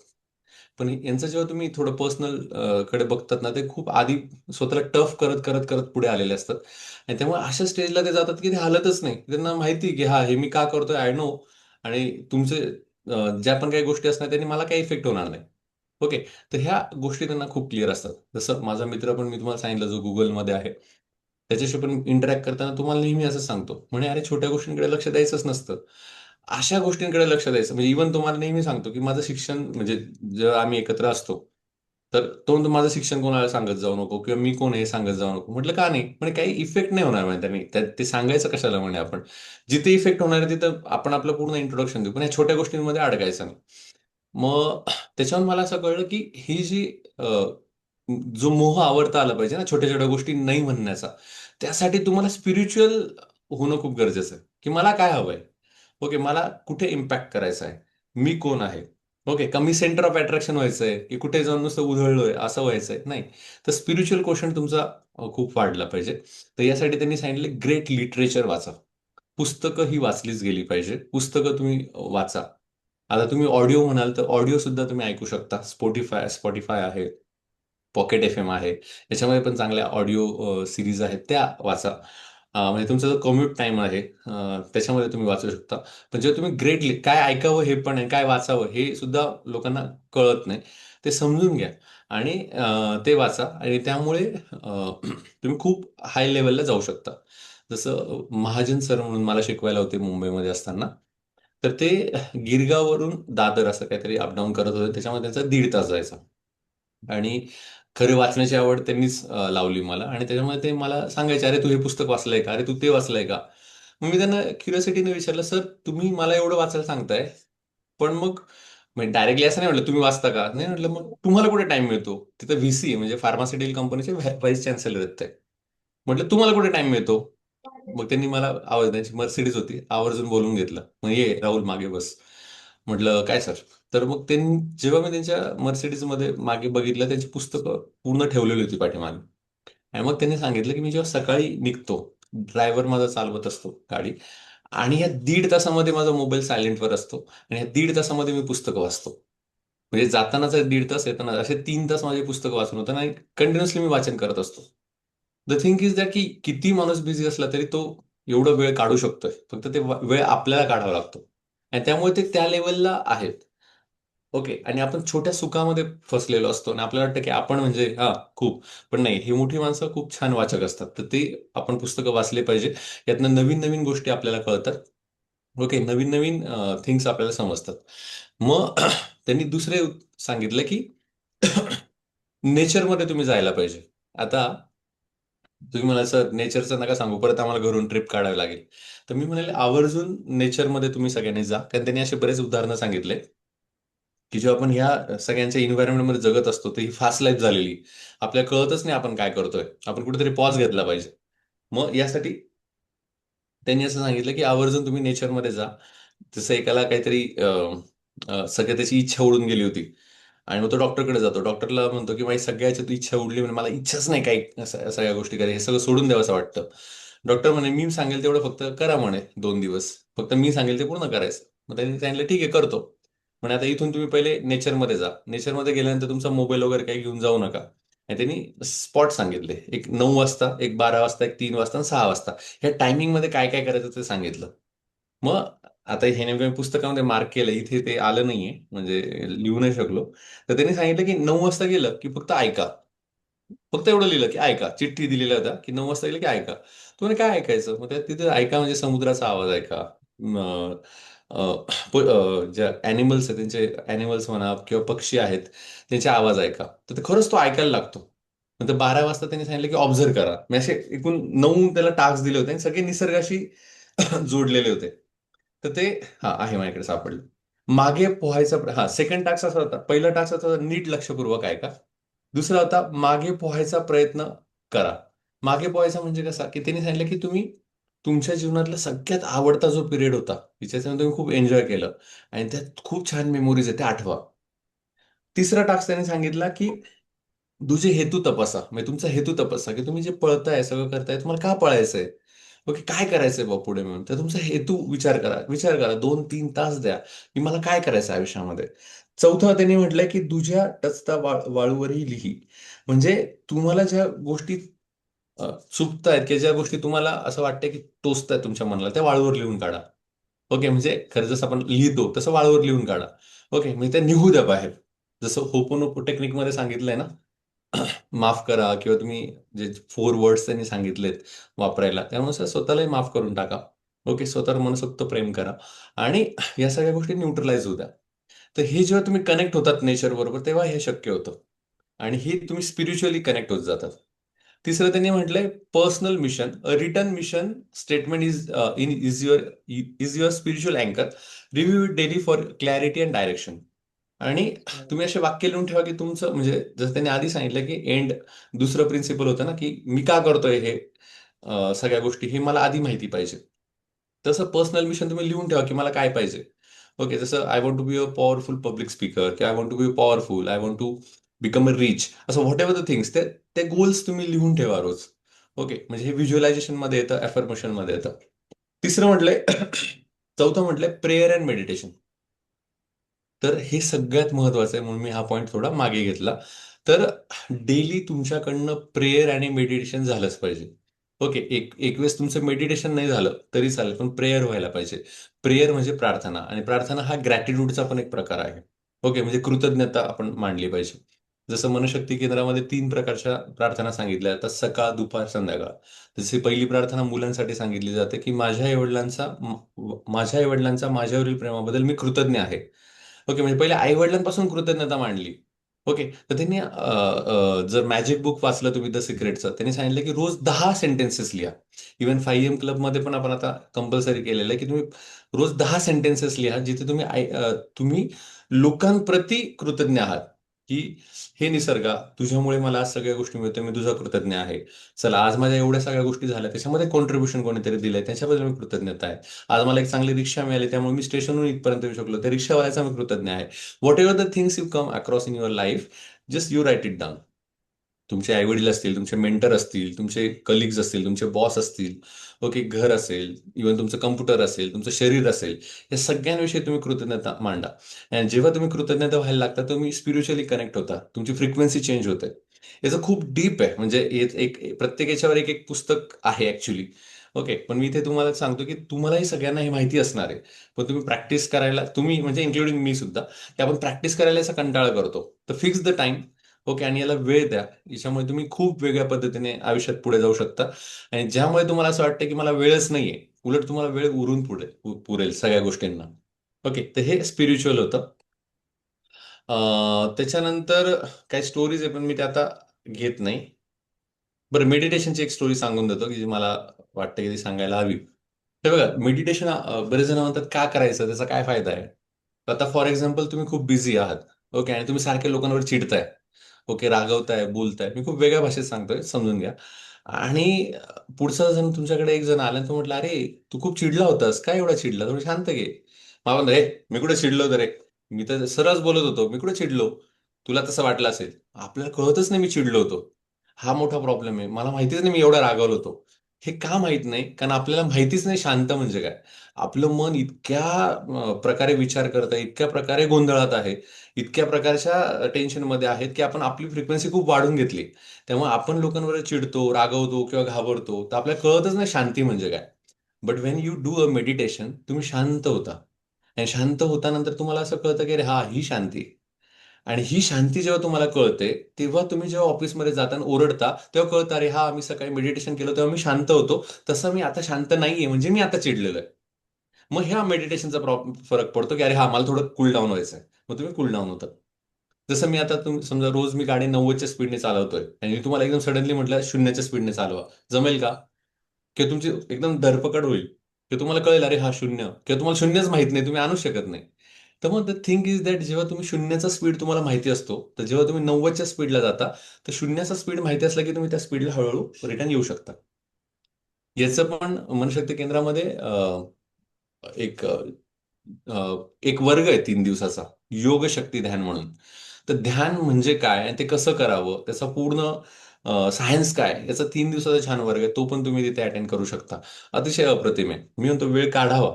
पण यांचं जेव्हा तुम्ही थोडं पर्सनल कडे बघतात ना, ते खूप आधी स्वतःला टफ करत, करत, करत पुढे आलेले असतात. आणि त्यामुळे अशा स्टेजला ते जातात की ते हालतच नाही. त्यांना माहिती आहे की हा हे मी का करतोय आय नो. आणि तुमचे ज्या पण काही गोष्टी असणार त्यांनी मला काही इफेक्ट होणार नाही. ओके. तर ह्या गोष्टी त्यांना खूप क्लिअर असतात. जसं माझा मित्र पण मी तुम्हाला सांगितलं जो गुगलमध्ये आहे. त्याच्याशी पण इंटरॅक्ट करताना तुम्हाला नेहमी असं सांगतो. म्हणे अरे छोट्या गोष्टींकडे लक्ष द्यायचंच नसतं. अशा गोष्टींकडे लक्ष द्यायचं. म्हणजे इव्हन तुम्हाला नेहमी सांगतो, की माझं शिक्षण म्हणजे जेव्हा आम्ही एकत्र असतो, तर तो म्हणतो माझं शिक्षण कोणाला सांगत जाऊ नको किंवा मी कोण हे सांगत जाऊ नको. म्हटलं का नाही? म्हणे काही इफेक्ट नाही होणार म्हणे त्यांनी. ते सांगायचं कशाला म्हणे आपण. जिथे इफेक्ट होणार आहे तिथं आपण आपलं पूर्ण इंट्रोडक्शन देऊ. पण या छोट्या गोष्टींमध्ये अडकायचं नाही. मग त्याच्यावर मला असं कळलं, की ही जी अ, जो मोह आवरता आला पाहिजे ना, छोट्या-छोट्या गोष्टी नाही म्हणण्याचा. त्यासाठी तुम्हाला स्पिरिच्युअल होणं खूप गरजेचं आहे, की मला काय हवंय? ओके, मला कुठे इम्पॅक्ट करायचा आहे? मी कोण आहे? ओके, का मी सेंटर ऑफ अट्रॅक्शन व्हायचंय, की कुठे जाऊन नुसतं उधळलोय असं व्हायचंय? नाही. तर स्पिरिच्युअल क्वोशंट तुमचा खूप वाढला पाहिजे. तर यासाठी त्यांनी सांगितले ग्रेट लिटरेचर वाचा. पुस्तकं ही वाचलीच गेली पाहिजे. पुस्तकं तुम्ही वाचा. आता तुम्ही ऑडिओ म्हणाल तर ऑडिओ सुद्धा तुम्ही ऐकू शकता. स्पॉटिफाय आहे. पॉकेट एफ एम आहे. याच्यामध्ये पण चांगल्या ऑडिओ सिरीज आहेत त्या वाचा. म्हणजे तुमचा जो कम्यूट टाइम आहे त्याच्यामध्ये तुम्ही वाचू शकता. पण जेव्हा तुम्ही ग्रेटली काय ऐकावं हे पण आहे, काय वाचावं हे सुद्धा लोकांना कळत नाही. ते समजून घ्या आणि ते वाचा आणि त्यामुळे तुम्ही खूप हाय लेव्हलला जाऊ शकता. जसं महाजन सर म्हणून मला शिकवायला होते मुंबईमध्ये असताना. तर ते गिरगाववरून दादर असं काहीतरी अपडाऊन करत होते. त्याच्यामध्ये त्यांचा 1.5 तास जायचा. आणि खरी वाचण्याची आवड त्यांनीच लावली मला आणि त्याच्यामुळे ते मला सांगायचे, "अरे, तू हे पुस्तक वाचलंय का? अरे, तू ते वाचलंय का?" मग मी त्यांना क्युरिओसिटीने विचारलं, "सर, तुम्ही मला एवढं वाचायला सांगताय, पण मग म्हणजे डायरेक्टली असं नाही म्हटलं, तुम्ही वाचता का?" नाही म्हटलं, "मग तुम्हाला कुठे टाईम मिळतो?" तिथं व्ही-सी म्हणजे फार्मास्युटिकल कंपनीचे व्हाईस चान्सलर आहेत ते. म्हटलं, "तुम्हाला कुठे टाईम मिळतो?" मग त्यांनी मला आवाज त्यांची मर्सिडीज होती, आवर्जून बोलवून घेतलं. "मग ये राहुल मागे बस." म्हटलं, "काय सर?" तर मग त्यांनी जेव्हा मी त्यांच्या मर्सिडीजमध्ये मागे बघितलं, त्यांची पुस्तकं पूर्ण ठेवलेली होती पाठीमागे. आणि मग त्यांनी सांगितलं, की मी जेव्हा सकाळी निघतो, ड्रायव्हर माझा चालवत असतो गाडी आणि या 1.5 तासामध्ये माझा मोबाईल सायलेंटवर असतो आणि या 1.5 तासामध्ये मी पुस्तकं वाचतो. म्हणजे जातानाचा 1.5 तास, येताना असे 3 तास माझे पुस्तकं वाचून होतं आणि कंटिन्युअसली मी वाचन करत असतो. द थिंग इज दॅट की किती माणूस बिझी असला तरी तो एवढा वेळ काढू शकतोय. फक्त ते वेळ आपल्याला काढावा लागतो. आणि त्यामुळे ते त्या लेव्हलला आहेत. ओके. आणि आपण छोट्या सुखामध्ये फसलेलो असतो आणि आपल्याला वाटतं की आपण म्हणजे खूप. पण नाही, ही मोठी माणसं खूप छान वाचक असतात. तर ते आपण पुस्तकं वाचले पाहिजे. यातनं नवीन-नवीन गोष्टी आपल्याला कळतात. ओके. नवीन-नवीन थिंग्स आपल्याला समजतात. मग त्यांनी दुसरे सांगितलं की नेचरमध्ये तुम्ही जायला पाहिजे. आता तुम्ही म्हणाल, "सर नेचरचं नका सांगू, परत आम्हाला घरून ट्रिप काढावी लागेल." तर मी म्हणाले, आवर्जून नेचरमध्ये तुम्ही सगळ्यांनी जा. कारण त्यांनी असे बरेच उदाहरणं सांगितले. की जेव्हा आपण ह्या सगळ्यांच्या एन्व्हायरमेंटमध्ये जगत असतो, तर ही फास्ट लाईफ झालेली. आपल्याला कळतच नाही आपण काय करतोय. आपण कुठेतरी पॉज घेतला पाहिजे. मग यासाठी त्यांनी असं सांगितलं, की आवर्जून तुम्ही नेचरमध्ये जा. जसं एकाला काहीतरी सगळ्या त्याची इच्छा उडून गेली होती आणि मग तो डॉक्टरकडे जातो. डॉक्टरला म्हणतो, की माझी सगळ्या ह्याच्यात इच्छा उडली म्हणजे मला इच्छाच नाही काही सगळ्या गोष्टी करायची. हे सगळं सोडून द्यावंसं वाटतं. डॉक्टर म्हणे, "मी सांगेल तेवढं फक्त करा म्हणे 2 दिवस. फक्त मी सांगेल ते पूर्ण करायचं." मग त्यांनी सांगितलं, "ठीक आहे, करतो." म्हणे, "आता इथून तुम्ही पहिले नेचरमध्ये जा. नेचरमध्ये गेल्यानंतर तुमचा मोबाईल वगैरे काही घेऊन जाऊ नका." आणि त्यांनी स्पॉट सांगितले. एक 9 वाजता, एक 12 वाजता, एक 3 वाजता आणि 6 वाजता. ह्या टायमिंगमध्ये काय-काय करायचं ते सांगितलं. मग आता हे नेमकं मी पुस्तकामध्ये मार्क केलं. इथे ते आलं नाहीये, म्हणजे लिहू नाही शकलो. तर त्यांनी सांगितलं, की 9 वाजता गेलं, की फक्त ऐका. फक्त एवढं लिहिलं, की ऐका. चिठ्ठी दिलेल्या होत्या, की 9 वाजता गेलं, की ऐका. तो म्हणे, "काय ऐकायचं?" मग तिथे ऐका म्हणजे समुद्राचा आवाज ऐका. अ, अ, ज्या ॲनिमल्स आहेत, त्यांचे ॲनिमल्स म्हणा किंवा पक्षी आहेत, त्यांचे आवाज ऐका. तर ते खरंच तो ऐकायला लागतो. नंतर 12 वाजता त्यांनी सांगितलं की ऑब्झर्व करा. मी असे एकूण 9 त्याला टास्क दिले होते आणि सगळे निसर्गाशी जोडलेले होते. तर ते हा आहे माझ्याकडे सापडलं. मागे पोहायचा हा सेकंड टास्क असा होता. पहिला टास्क असा होता, नीट लक्षपूर्वक ऐका. दुसरा होता मागे पोहायचा प्रयत्न करा. मागे पोहायचा म्हणजे कसा, की त्यांनी सांगितलं की तुम्ही तुमच्या जीवनातला सगळ्यात आवडता जो पिरियड होता, तिच्यामध्ये तुम्ही खूप एन्जॉय केलं आणि त्यात खूप छान मेमोरीज आहे, ते आठवा. तिसरा टास्क त्यांनी सांगितला की तुझे हेतू तपासा, म्हणजे तुमचा हेतू तपासा, की तुम्ही जे पळताय सगळं करताय, तुम्हाला का पळायचंय? ओके, काय करायचंय बा पुढे म्हणून? तर तुमचा हेतू विचार करा 2-3 तास द्या, की मला काय करायचं आयुष्यामध्ये. चौथा त्यांनी म्हटलंय की तुझ्या टचता वाळूवरही लिही. म्हणजे तुम्हाला ज्या गोष्टी चुकतायत, की ज्या गोष्टी तुम्हाला असं वाटतंय की टोचतायत तुमच्या मनाला, त्या वाळूवर लिहून काढा. ओके, म्हणजे खरं जसं आपण लिहितो तसं वाळूवर लिहून काढा. ओके, म्हणजे त्या निघू द्या बाहेर. जसं होपोनोपो टेक्निकमध्ये सांगितलंय ना, माफ करा किंवा तुम्ही जे 4 वर्ड्स त्यांनी सांगितलेत वापरायला, त्यानुसार स्वतःलाही माफ करून टाका. ओके, स्वतःवर मनसोक्त प्रेम करा आणि या सगळ्या गोष्टी न्यूट्रलाइज होऊ द्या. तर हे जेव्हा तुम्ही कनेक्ट होतात नेचर बरोबर, तेव्हा हे शक्य होतं आणि हे तुम्ही स्पिरिच्युअली कनेक्ट होत जातात. तिसरं त्यांनी म्हटलंय personal mission, written mission statement is your spiritual अँकर. Review it daily for clarity and direction. आणि तुम्ही असे वाक्य लिहून ठेवा की तुमचं म्हणजे जसं त्यांनी आधी सांगितलं की एंड, दुसरं प्रिन्सिपल होतं ना की मी का करतोय हे सगळ्या गोष्टी, हे मला आधी माहिती पाहिजे. तसं पर्सनल मिशन तुम्ही लिहून ठेवा की मला काय पाहिजे. ओके, जसं I want to be a powerful public speaker, की I want to be powerful, I want to become a rich, असं व्हॉट एव्हर द थिंग्स, ते ते गोल्स तुम्ही लिहून ठेवा रोज. ओके, म्हणजे हे व्हिज्युअलायझेशन मध्ये येतं, अफर्मेशन मध्ये येतं. तिसरं म्हटलंय चौथं म्हटलंय प्रेयर अँड मेडिटेशन. तर हे सगळ्यात महत्वाचं आहे, म्हणून मी हा पॉईंट थोडा मागे घेतला. तर डेली तुमच्याकडनं प्रेयर आणि मेडिटेशन झालंच पाहिजे. ओके, एक एक वेळेस तुमचं मेडिटेशन नाही झालं तरी चालेल, पण प्रेयर व्हायला पाहिजे. प्रेयर म्हणजे प्रार्थना, आणि प्रार्थना हा ग्रॅटिट्यूडचा पण एक प्रकार आहे. ओके, म्हणजे कृतज्ञता आपण मांडली पाहिजे. जसं मनशक्ती केंद्रामध्ये 3 प्रकारच्या प्रार्थना सांगितल्या जातात, सकाळ, दुपार, संध्याकाळ. जशी पहिली प्रार्थना मुलांसाठी सांगितली जाते, की माझ्या आईवडिलांचा माझ्यावरील प्रेमाबद्दल मी कृतज्ञ आहे. ओके, म्हणजे पहिले आई वडिलांपासून कृतज्ञता मांडली. ओके, तर त्यांनी जर मॅजिक बुक वाचलं तुम्ही द सिक्रेटचं, त्यांनी सांगितलं की रोज 10 सेंटेन्सेस लिहा. इव्हन 5 AM क्लबमध्ये पण आपण आता कंपल्सरी केलेलं आहे की तुम्ही रोज 10 सेंटेन्सेस लिहा, जिथे तुम्ही लोकांप्रती कृतज्ञ आहात, की हे निसर्गा, तुझ्यामुळे मला आज सगळ्या गोष्टी मिळतोय, मी तुझा कृतज्ञ आहे. चला, आज माझ्या एवढ्या सगळ्या गोष्टी झाल्या, त्याच्यामध्ये कॉन्ट्रीब्युशन कोणीतरी दिलंय, त्याच्याबद्दल मी कृतज्ञता आहे. आज मला एक चांगली रिक्षा मिळाली, त्यामुळे मी स्टेशनहून इथपर्यंत येऊ शकलो, त्या रिक्षावाल्याचा मी कृतज्ञ आहे. Whatever the things you come across in your life, just you write it down. तुमचे आईवडील असतील, तुमचे मेंटर असतील, तुमचे कलिग्स असतील, तुमचे बॉस असतील, ओके, घर असेल, इव्हन तुमचं कम्प्युटर असेल, तुमचं शरीर असेल, या सगळ्यांविषयी तुम्ही कृतज्ञता मांडा. आणि जेव्हा तुम्ही कृतज्ञता व्हायला लागता, तुम्ही स्पिरिच्युअली कनेक्ट होता, तुमची फ्रिक्वेन्सी चेंज होते. याचं खूप डीप आहे, म्हणजे प्रत्येक याच्यावर एक एक पुस्तक आहे ऍक्च्युली. ओके, पण मी इथे तुम्हाला सांगतो की तुम्हालाही सगळ्यांना हे माहिती असणार आहे. पण तुम्ही प्रॅक्टिस करायला, तुम्ही म्हणजे इन्क्लुडिंग मी सुद्धा, की आपण प्रॅक्टिस करायला याचा कंटाळा करतो. तर फिक्स द टाइम. ओके, आणि याला वेळ द्या. याच्यामुळे तुम्ही खूप वेगळ्या पद्धतीने आयुष्यात पुढे जाऊ शकता. आणि ज्यामुळे तुम्हाला असं वाटतं की मला वेळच नाहीये, उलट तुम्हाला वेळ उरून पुरेल सगळ्या गोष्टींना. ओके, तर हे स्पिरिच्युअल होतं. त्याच्यानंतर काही स्टोरीज आहे, पण मी ते आता घेत नाही. बरं, मेडिटेशनची एक स्टोरी सांगून देतो की जी मला वाटतं की ती सांगायला हवी. हे बघा, मेडिटेशन बरेच जण म्हणतात का करायचं, त्याचा काय फायदा आहे. तर आता फॉर एक्झाम्पल तुम्ही खूप बिझी आहात. ओके, आणि तुम्ही सारख्या लोकांवर चिडताय. ओके, रागवताय, बोलताय, मी खूप वेगळ्या भाषेत सांगतोय, समजून घ्या. आणि पुढचा जण तुमच्याकडे एक जण आला आणि तो म्हटला, अरे तू खूप चिडला होतास, काय एवढा चिडला, थोडं शांत घे. मला म्हणतो, रे मी कुठे चिडलो होतो रे, मी तर सरळच बोलत होतो, मी कुठे चिडलो, तुला तसं वाटलं असेल. आपल्याला कळतच नाही मी चिडलो होतो. हा मोठा प्रॉब्लेम आहे, मला माहितीच नाही मी एवढा रागावलो होतो. हे का माहित नाही? कारण आपल्याला माहितीच नाही शांत म्हणजे काय. आपलं मन इतक्या प्रकारे विचार करत आहे, इतक्या प्रकारे गोंधळात आहे, इतक्या प्रकारच्या टेन्शनमध्ये आहेत, की आपण आपली फ्रिक्वेन्सी खूप वाढून घेतली. त्यामुळे आपण लोकांवर चिडतो, रागवतो किंवा घाबरतो, तर आपल्याला कळतच नाही शांती म्हणजे काय. But Wien you do a meditation, तुम्ही शांत होता. आणि शांत होतानंतर तुम्हाला असं कळतं की अरे हा, ही शांती आहे. आणि ही शांती जेव्हा तुम्हाला कळते, तेव्हा तुम्ही जेव्हा ऑफिसमध्ये जाता आणि ओरडता, तेव्हा कळतं, अरे हा, मी सकाळी मेडिटेशन केलं तेव्हा मी शांत होतो, तसं मी आता शांत नाहीये, म्हणजे मी आता चिडलेलो आहे. मग ह्या मेडिटेशनचा फरक पडतो की अरे हा, मला थोडं कूल डाऊन व्हायचं आहे, मग तुम्ही कूल डाऊन होता. जसं मी आता समजा रोज मी गाडी 90च्या स्पीडने चालवतोय आणि मी तुम्हाला एकदम सडनली म्हटलं 0च्या स्पीडने चालवा, जमेल का? किंवा तुमची एकदम धरपकड होईल, किंवा तुम्हाला कळेल अरे हा शून्य, किंवा तुम्हाला शून्यच माहित नाही, तुम्ही आणू शकत नाही. तर मग द थिंग इज दॅट जेव्हा तुम्ही शून्याचा स्पीड तुम्हाला माहिती असतो, तर जेव्हा तुम्ही 90च्या स्पीडला जाता, तर शून्याचा स्पीड माहिती असला की तुम्ही त्या स्पीडला हळूहळू रिटर्न येऊ शकता. याचं पण मनशक्ती केंद्रामध्ये एक एक वर्ग आहे 3 दिवसाचा, योग शक्ती ध्यान म्हणून. तर ध्यान म्हणजे काय आणि ते कसं करावं, त्याचा पूर्ण सायन्स काय, याचा 3 दिवसाचा छान वर्ग आहे. तो पण तुम्ही तिथे अटेंड करू शकता. अतिशय अप्रतिम आहे. मी म्हणतो वेळ काढावा.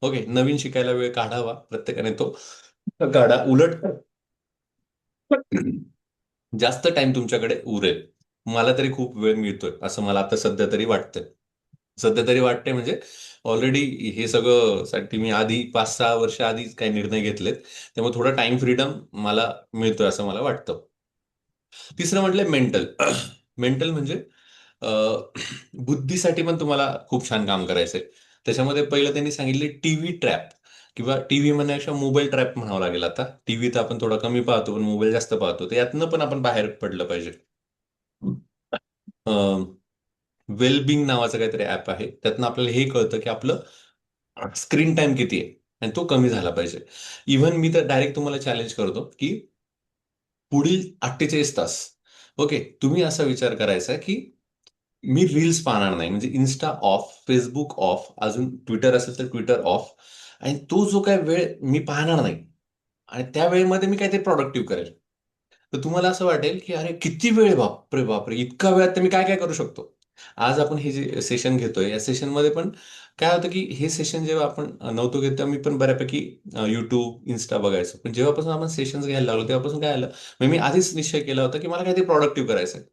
ओके, नवीन शिकायला वेळ काढावा प्रत्येकाने, तो काढा. उलट जास्त टाइम तुमच्याकडे उरेल. मला तरी खूप वेळ मिळतोय असं मला आता सध्या तरी वाटतंय. सध्या तरी वाटतंय म्हणजे ऑलरेडी हे सगळं साठी मी आधी 5-6 वर्ष आधी काही निर्णय घेतलेत. त्यामुळे थोडा टाइम फ्रीडम मला मिळतोय असं मला वाटतं. तिसरं म्हटलंय मेंटल. मेंटल म्हणजे अ, बुद्धीसाठी पण तुम्हाला खूप छान काम करायचंय. त्याच्यामध्ये पहिलं त्यांनी सांगितले टीव्ही ट्रॅप, किंवा टीव्ही म्हणण्यापेक्षा मोबाईल ट्रॅप म्हणावं लागेल आता. टीव्ही तर आपण थोडा कमी पाहतो, पण मोबाईल जास्त पाहतो, तर यातनं पण आपण बाहेर पडलं पाहिजे. वेलबिंग नावाचं काहीतरी ऍप आहे, त्यातनं आपल्याला हे कळतं की आपलं स्क्रीन टाइम किती आहे आणि तो कमी झाला पाहिजे. इव्हन मी तर डायरेक्ट तुम्हाला चॅलेंज करतो की पुढील 48 तास, ओके, तुम्ही असा विचार करायचा की मी रील्स पाहणार नाही, म्हणजे इन्स्टा ऑफ, फेसबुक ऑफ, अजून ट्विटर असेल तर ट्विटर ऑफ, आणि तो जो काय वेळ मी पाहणार नाही, आणि त्या वेळेमध्ये मी काहीतरी प्रोडक्टिव्ह करेल. तर तुम्हाला असं वाटेल की अरे किती वेळ आहे, बापरे बापरे, इतका वेळात तर मी काय काय करू शकतो. आज आपण हे जे सेशन घेतोय, या सेशनमध्ये पण काय होतं की हे सेशन जेव्हा आपण नव्हतो घेत तेव्हा मी पण बऱ्यापैकी युट्यूब, इन्स्टा बघायचो. पण जेव्हापासून आपण सेशन्स घ्यायला लागलो तेव्हापासून काय आलं, म्हणजे मी आधीच निश्चय केला होता की मला काहीतरी प्रोडक्टिव्ह करायचं आहे.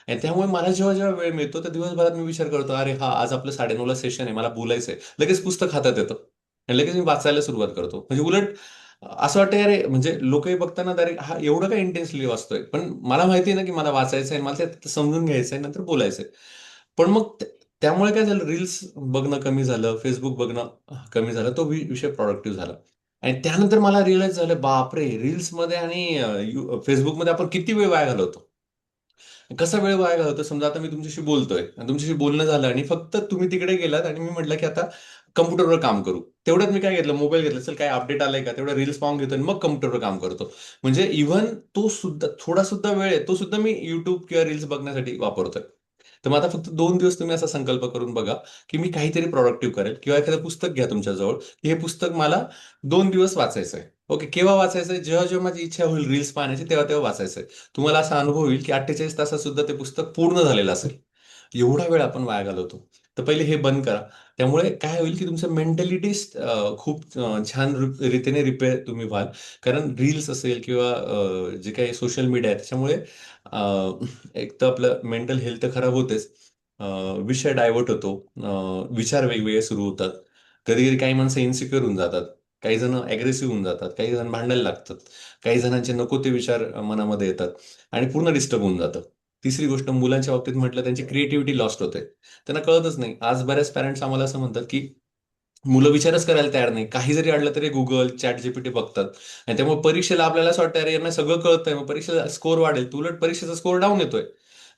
आणि त्यामुळे मला जेव्हा जेव्हा वेळ मिळतो तर दिवसभरात मी विचार करतो, अरे हा आज आपलं 9:30ला सेशन आहे, मला बोलायचंय, लगेच पुस्तक हातात येतं आणि लगेच मी वाचायला सुरुवात करतो. म्हणजे उलट असं वाटतं अरे, म्हणजे लोकही बघताना अरे हा एवढं काय इंटेन्सली वाचतोय, पण मला माहिती आहे ना की मला वाचायचंय, मला ते समजून घ्यायचंय, नंतर बोलायचंय. पण मग त्यामुळे काय झालं, रील्स बघणं कमी झालं, फेसबुक बघणं कमी झालं, तो विषय प्रॉडक्टिव्ह झाला. आणि त्यानंतर मला रिअलाइज झालं, बापरे, रील्समध्ये आणि फेसबुकमध्ये आपण किती वेळ वाया घालवतो. कसा वेळ वाया घालवतो, समजा आता मी तुमच्याशी बोलतोय आणि तुमच्याशी बोलणं झालं आणि फक्त तुम्ही तिकडे गेलात आणि मी म्हटलं की आता कम्प्युटरवर काम करू. तेवढ्यात मी काय घेतलं, मोबाईल घेतला, चल काय अपडेट आलाय का, तेवढं रील्स पाहून घेतो आणि मग कम्प्युटरवर काम करतो. म्हणजे इव्हन तो सुद्धा थोडा सुद्धा वेळ आहे, तो सुद्धा मी युट्यूब किंवा रील्स बघण्यासाठी वापरतोय. तर मग आता फक्त 2 दिवस तुम्ही असा संकल्प करून बघा की मी काहीतरी प्रोडक्टिव्ह करेल, किंवा एखादं पुस्तक घ्या तुमच्याजवळ की हे पुस्तक मला 2 दिवस वाचायचं आहे. ओके, केव्हा वाचायचंय, जेव्हा जेव्हा माझी इच्छा होईल रील्स पाहण्याची, तेव्हा तेव्हा वाचायचंय. तुम्हाला असा अनुभव होईल की 48 तासात सुद्धा ते पुस्तक पूर्ण झालेलं असेल. एवढा वेळ आपण वाया घालवतो. तर पहिले हे बंद करा. त्यामुळे काय होईल की तुमचं मेंटॅलिटी खूप छान रीतीने रिपेअर तुम्ही व्हाल. कारण रील्स असेल किंवा जे काही सोशल मीडिया आहे त्याच्यामुळे एक तर आपलं मेंटल हेल्थ तर खराब होतेच. अ, विषय डायव्हर्ट होतो. विचार वेगवेगळे सुरू होतात. कधी कधी काही माणसं इन्सिक्युअर होऊन जातात. काही जण अग्रेसिव्ह होऊन जातात, काही जण भांडायला लागतात, काही जणांचे नको ते विचार मनामध्ये येतात आणि पूर्ण डिस्टर्ब होऊन जातं. तिसरी गोष्ट, मुलांच्या बाबतीत म्हटलं, त्यांची क्रिएटिव्हिटी लॉस्ट होते. त्यांना कळतच नाही. आज बऱ्याच पॅरेंट्स आम्हाला असं म्हणतात की मुलं विचारच करायला तयार नाही. काही जरी अडलं तरी गुगल, चॅट जीपीटी बघतात. आणि त्यामुळे परीक्षेला आपल्याला असं वाटतं, अरे यांना सगळं कळतंय, मग परीक्षेचा स्कोर वाढेल. तर उलट परीक्षेचा स्कोर डाऊन येतोय.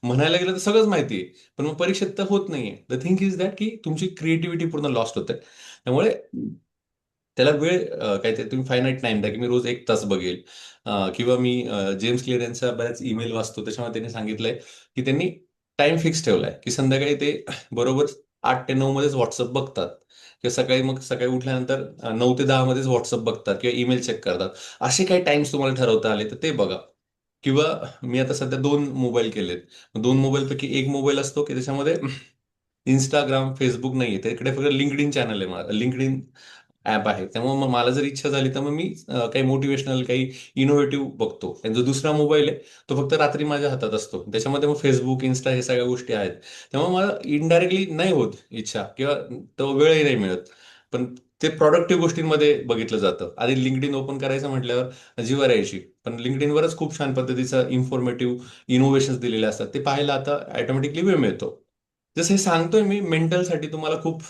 म्हणायला गेलं तर सगळंच माहिती आहे, पण मग परीक्षेत तर होत नाहीये. द थिंग इज दॅट की तुमची क्रिएटिव्हिटी पूर्ण लॉस्ट होते. त्यामुळे त्याला वेळ काय ते तुम्ही फायनाईट टाइम द्या, की मी रोज 1 तास बघेल. किंवा मी जेम्स क्लिअर यांचा बऱ्याच ईमेल वाचतो, त्याच्यामध्ये त्यांनी सांगितलंय की त्यांनी टाइम फिक्स ठेवलाय की संध्याकाळी ते बरोबर 8 ते 9 मध्येच व्हॉट्सअप बघतात, किंवा सकाळी मग सकाळी उठल्यानंतर 9 ते 10 मध्येच व्हॉट्सअप बघतात किंवा ईमेल चेक करतात. असे काही टाइम्स तुम्हाला ठरवता आले तर ते बघा. किंवा मी आता सध्या 2 मोबाईल केलेत. 2 मोबाईलपैकी एक मोबाईल असतो की त्याच्यामध्ये इंस्टाग्राम, फेसबुक नाहीये. त्याकडे फक्त लिंक्डइन चॅनल आहे माझं, लिंक्डइन ॲप आहे. त्यामुळे मग मला जर इच्छा झाली तर मग मी काही मोटिवेशनल, काही इनोव्हेटिव्ह बघतो. आणि जो दुसरा मोबाईल आहे तो फक्त रात्री माझ्या हातात असतो. त्याच्यामध्ये मग फेसबुक, इन्स्टा हे सगळ्या गोष्टी आहेत. त्यामुळे मला इनडायरेक्टली नाही होत इच्छा, किंवा तो वेळही नाही मिळत. पण ते प्रॉडक्टिव्ह गोष्टींमध्ये बघितलं जातं. आधी लिंक्डइन ओपन करायचं म्हटल्यावर जीवावर यायची. पण लिंक्डइनवरच खूप छान पद्धतीचं इन्फॉर्मेटिव्ह इनोव्हेशन्स दिलेले असतात. ते पाहायला आता ऑटोमॅटिकली वेळ मिळतो. जसं हे सांगतोय मी, मेंटलसाठी तुम्हाला खूप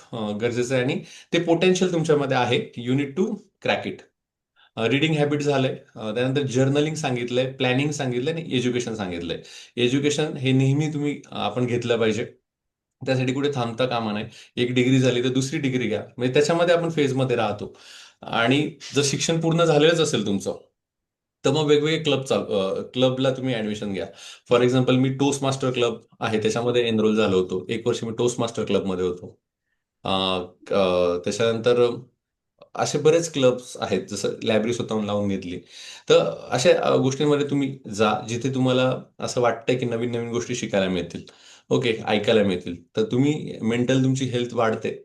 गरजेचं आहे, आणि ते पोटेन्शियल तुमच्यामध्ये आहे. You need to crack it. Reading habit झालंय, त्यानंतर जर्नलिंग सांगितलंय, प्लॅनिंग सांगितलंय आणि एज्युकेशन सांगितलंय. एज्युकेशन हे नेहमी तुम्ही आपण घेतलं पाहिजे. त्यासाठी कुठे थांबता कामा नये. एक डिग्री झाली तर दुसरी डिग्री घ्या, म्हणजे त्याच्यामध्ये आपण फेजमध्ये राहतो. आणि जर शिक्षण पूर्ण झालेलंच असेल तुमचं, तर मग वेगवेगळे क्लबला तुम्ही ऍडमिशन घ्या. For example, me toast master club आहे त्याच्यामध्ये एनरोल झालो होतो. एक वर्ष मी टोस्ट मास्टर क्लबमध्ये होतो. त्याच्यानंतर असे बरेच क्लब्स आहेत, जसं लायब्ररी स्वतःहून लावून घेतली. तर अशा गोष्टींमध्ये तुम्ही जा, जिथे तुम्हाला असं वाटतंय की नवीन नवीन गोष्टी शिकायला मिळतील, ओके, ऐकायला मिळतील. तर तुम्ही मेंटल तुमची हेल्थ वाढते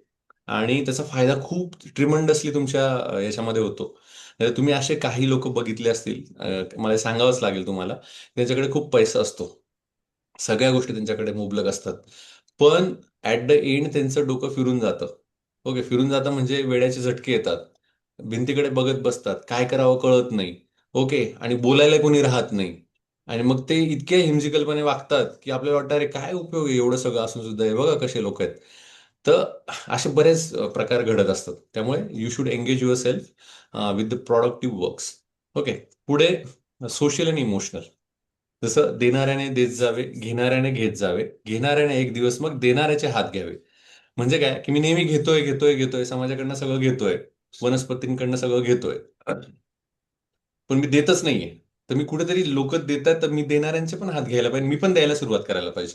आणि त्याचा फायदा खूप ट्रिमंडसली तुमच्या याच्यामध्ये होतो. तर तुम्ही असे काही लोक बघितले असतील, मला सांगावंच लागेल तुम्हाला, त्यांच्याकडे खूप पैसा असतो, सगळ्या गोष्टी त्यांच्याकडे मुबलक असतात, पण ऍट द एंड त्यांचं डोकं फिरून जातं. ओके, फिरून जातं म्हणजे वेड्याचे झटके येतात, भिंतीकडे बघत बसतात, काय करावं कळत नाही. ओके, आणि बोलायला कोणी राहत नाही. आणि मग ते इतके हिमजिकलपणे वागतात की आपल्याला वाटतं, अरे काय उपयोग आहे एवढं सगळं असून सुद्धा, हे बघा कसे लोक आहेत. तर असे बरेच प्रकार घडत असतात. त्यामुळे you should engage your self with the productive works. Okay. पुढे सोशल आणि इमोशनल. जसं देणाऱ्याने देत जावे, घेणाऱ्याने घेत जावे, घेणाऱ्याने एक दिवस मग देणाऱ्याचे हात घ्यावे. म्हणजे काय, की मी नेहमी घेतोय घेतोय घेतोय, समाजाकडनं सगळं घेतोय, वनस्पतींकडनं सगळं घेतोय, पण मी देतच नाहीये. तर मी कुठेतरी, लोक देतात तर मी देणाऱ्यांचे पण हात घ्यायला पाहिजे, मी पण द्यायला सुरुवात करायला पाहिजे.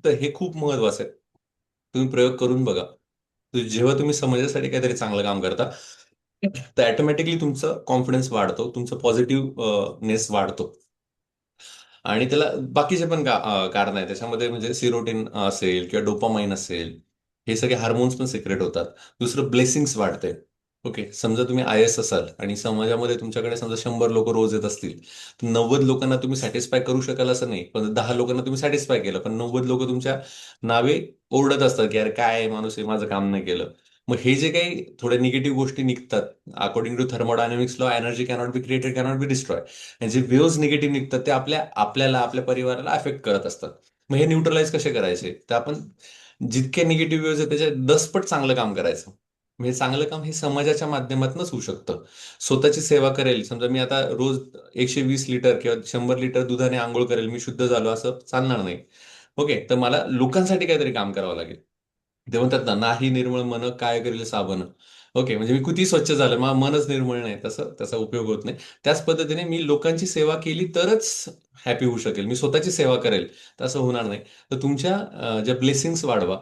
तर हे खूप महत्वाचं आहे. तुम्ही प्रयोग करून बघा. तर जेव्हा तुम्ही समाजासाठी काहीतरी चांगलं काम करता, तर ऑटोमॅटिकली तुमचं कॉन्फिडन्स वाढतो, तुमचं पॉझिटिव्ह नेस वाढतो. आणि त्याला बाकीचे पण कारण आहे त्याच्यामध्ये, म्हणजे सिरोटिन असेल किंवा डोपामाइन असेल, हे सगळे हार्मोन्स पण सिक्रेट होतात. दुसरं, ब्लेसिंग्स वाढते. ओके, समजा तुम्ही IAS असाल आणि समाजामध्ये तुमच्याकडे समजा 100 लोक रोज येत असतील, तर 90 लोकांना तुम्ही सॅटिस्फाय करू शकाल असं नाही, पण 10 लोकांना तुम्ही सॅटिस्फाय केलं, पण 90 लोक तुमच्या नावे ओरडत असतात की अरे काय माणूस आहे, माझं काम नाही केलं. मग हे जे काही थोड्या निगेटिव्ह गोष्टी निघतात, according to thermodynamics law, energy cannot be created, cannot be destroy. आणि जे वेव्स निगेटिव्ह निघतात ते आपल्याला, आपल्या परिवाराला अफेक्ट करत असतात. मग हे न्यूट्रलाइज कसे करायचे, तर आपण जितके निगेटिव्ह वेव्स आहेत त्याच्या 10 पट चांगलं काम करायचं. म्हणजे चांगलं काम हे समाजाच्या माध्यमातूनच होऊ शकतं. स्वतःची सेवा करेल, समजा मी आता रोज 120 लिटर किंवा 100 लिटर दुधाने आंघोळ करेल, मी शुद्ध झालो असं चालणार नाही. ओके, तर मला लोकांसाठी काहीतरी काम करावं लागेल. ते म्हणतात ना, नाही निर्मळ मन काय करेल साबण. ओके, म्हणजे मी किती स्वच्छ झालं, मग मनच निर्मळ नाही, तसं त्याचा उपयोग होत नाही. त्याच पद्धतीने मी लोकांची सेवा केली तरच हॅपी होऊ शकेल. मी स्वतःची सेवा करेल तर असं होणार नाही. तर तुमच्या ज्या ब्लेसिंग्स वाढवा.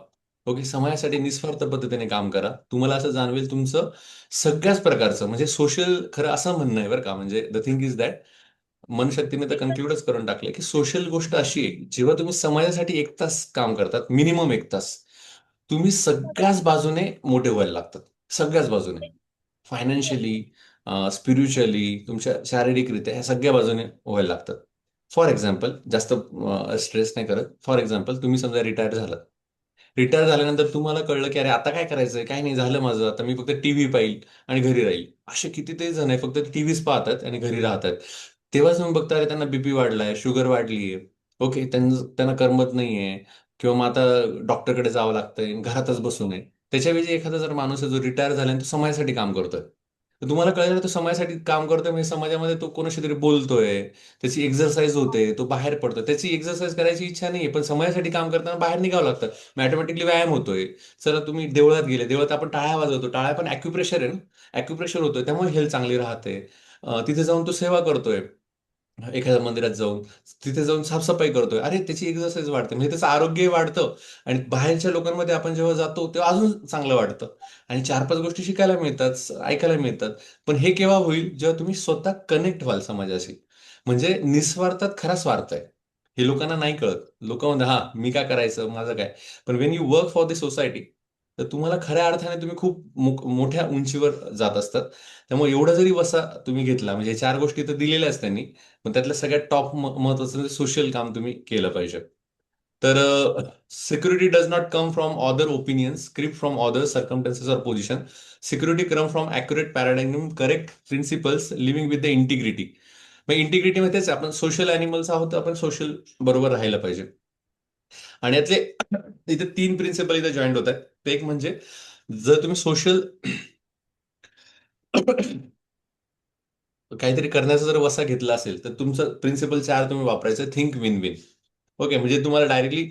ओके, समाजासाठी निस्वार्थ पद्धतीने काम करा. तुम्हाला असं जाणवेल तुमचं सगळ्याच प्रकारचं, म्हणजे सोशल, खरं असं म्हणणं आहे बरं का, म्हणजे द थिंग इज दॅट, मनशक्तीने तर कन्क्लूडच करून टाकले की सोशल गोष्ट अशी आहे, जेव्हा तुम्ही समाजासाठी 1 तास काम करतात, मिनिमम 1 तास, तुम्ही सगळ्याच बाजूने मोठे व्हायला लागतात. सगळ्याच बाजूने, फायनान्शियली, स्पिरिच्युअली, तुमच्या शारीरिकरित्या, ह्या सगळ्या बाजूने व्हायला लागतात. फॉर एक्झाम्पल, जास्त स्ट्रेस नाही करत, फॉर एक्झाम्पल तुम्ही समजा रिटायर झालात. रिटायर झाल्यानंतर तुम्हाला कळलं की अरे आता काय करायचंय, काय नाही झालं माझं, आता मी फक्त टीव्ही पाहिल आणि घरी राहील. असे कितीतरी जण आहे फक्त टीव्हीच पाहतात आणि घरी राहतात. तेव्हाच तुम्ही बघता, अरे त्यांना बीपी वाढलाय, शुगर वाढलीये. ओके, त्यांना करमत नाहीये, किंवा मग आता डॉक्टरकडे जावं लागतंय, घरातच बसून आहे. त्याच्याऐवजी एखादा जर माणूस आहे जो रिटायर झाला आणि तो समाजासाठी काम करतोय, तर तुम्हाला कळलं तो समाजासाठी काम करतोय म्हणजे समाजामध्ये तो कोणाशी तरी बोलतोय, त्याची एक्झरसाईज होते, तो बाहेर पडतो, त्याची एक्झरसाईज करायची इच्छा नाहीये, पण समाजासाठी काम करताना बाहेर निघावं लागतं. मॅथमॅटिकली व्यायाम होतोय. चला तुम्ही देवळात गेले, देवळात आपण टाळ्या वाजवतो, टाळ्या पण अॅक्युप्रेशर आहे ना, अॅक्युप्रेशर होतोय, त्यामुळे हेल्थ चांगली राहते. तिथे जाऊन तो सेवा करतोय, एखाद्या मंदिरात जाऊन, तिथे जाऊन साफसफाई करतोय, अरे त्याची एक्सरसाइज वाढते, म्हणजे त्याचं आरोग्यही वाढतं. आणि बाहेरच्या लोकांमध्ये आपण जेव्हा जातो तेव्हा अजून चांगलं वाटतं. आणि 4-5 गोष्टी शिकायला मिळतात, ऐकायला मिळतात. पण हे केव्हा होईल, जेव्हा तुम्ही स्वतः कनेक्ट व्हाल समाजाशी. म्हणजे निस्वार्थात खरा स्वार्थ आहे, हे लोकांना नाही कळत. लोक म्हणतात, हा मी काय करायचं, माझं काय. पण Wien you work for the society, तर तुम्हाला खऱ्या अर्थाने तुम्ही खूप मोठ्या उंचीवर जात असतात. त्यामुळे एवढा जरी वसा तुम्ही घेतला, म्हणजे 4 गोष्टी तर दिलेल्याच त्यांनी, पण त्यातल्या सगळ्यात टॉप महत्वाचं म्हणजे सोशल काम तुम्ही केलं पाहिजे. तर security does not come from other opinions, script from other circumstances or position. Security come from accurate paradigm, correct principles, living with the integrity. मग इंटिग्रिटी मध्येच आपण सोशल अॅनिमल्स आहोत, तर आपण सोशल बरोबर राहायला पाहिजे. आणि यातले इथे 3 प्रिन्सिपल इथे जॉईंट होत आहेत. ते एक म्हणजे, जर तुम्ही सोशल काहीतरी करण्याचा जर वसा घेतला असेल तर तुमचं प्रिन्सिपल 4 तुम्ही वापरायचं, थिंक विन विन. ओके, म्हणजे तुम्हाला डायरेक्टली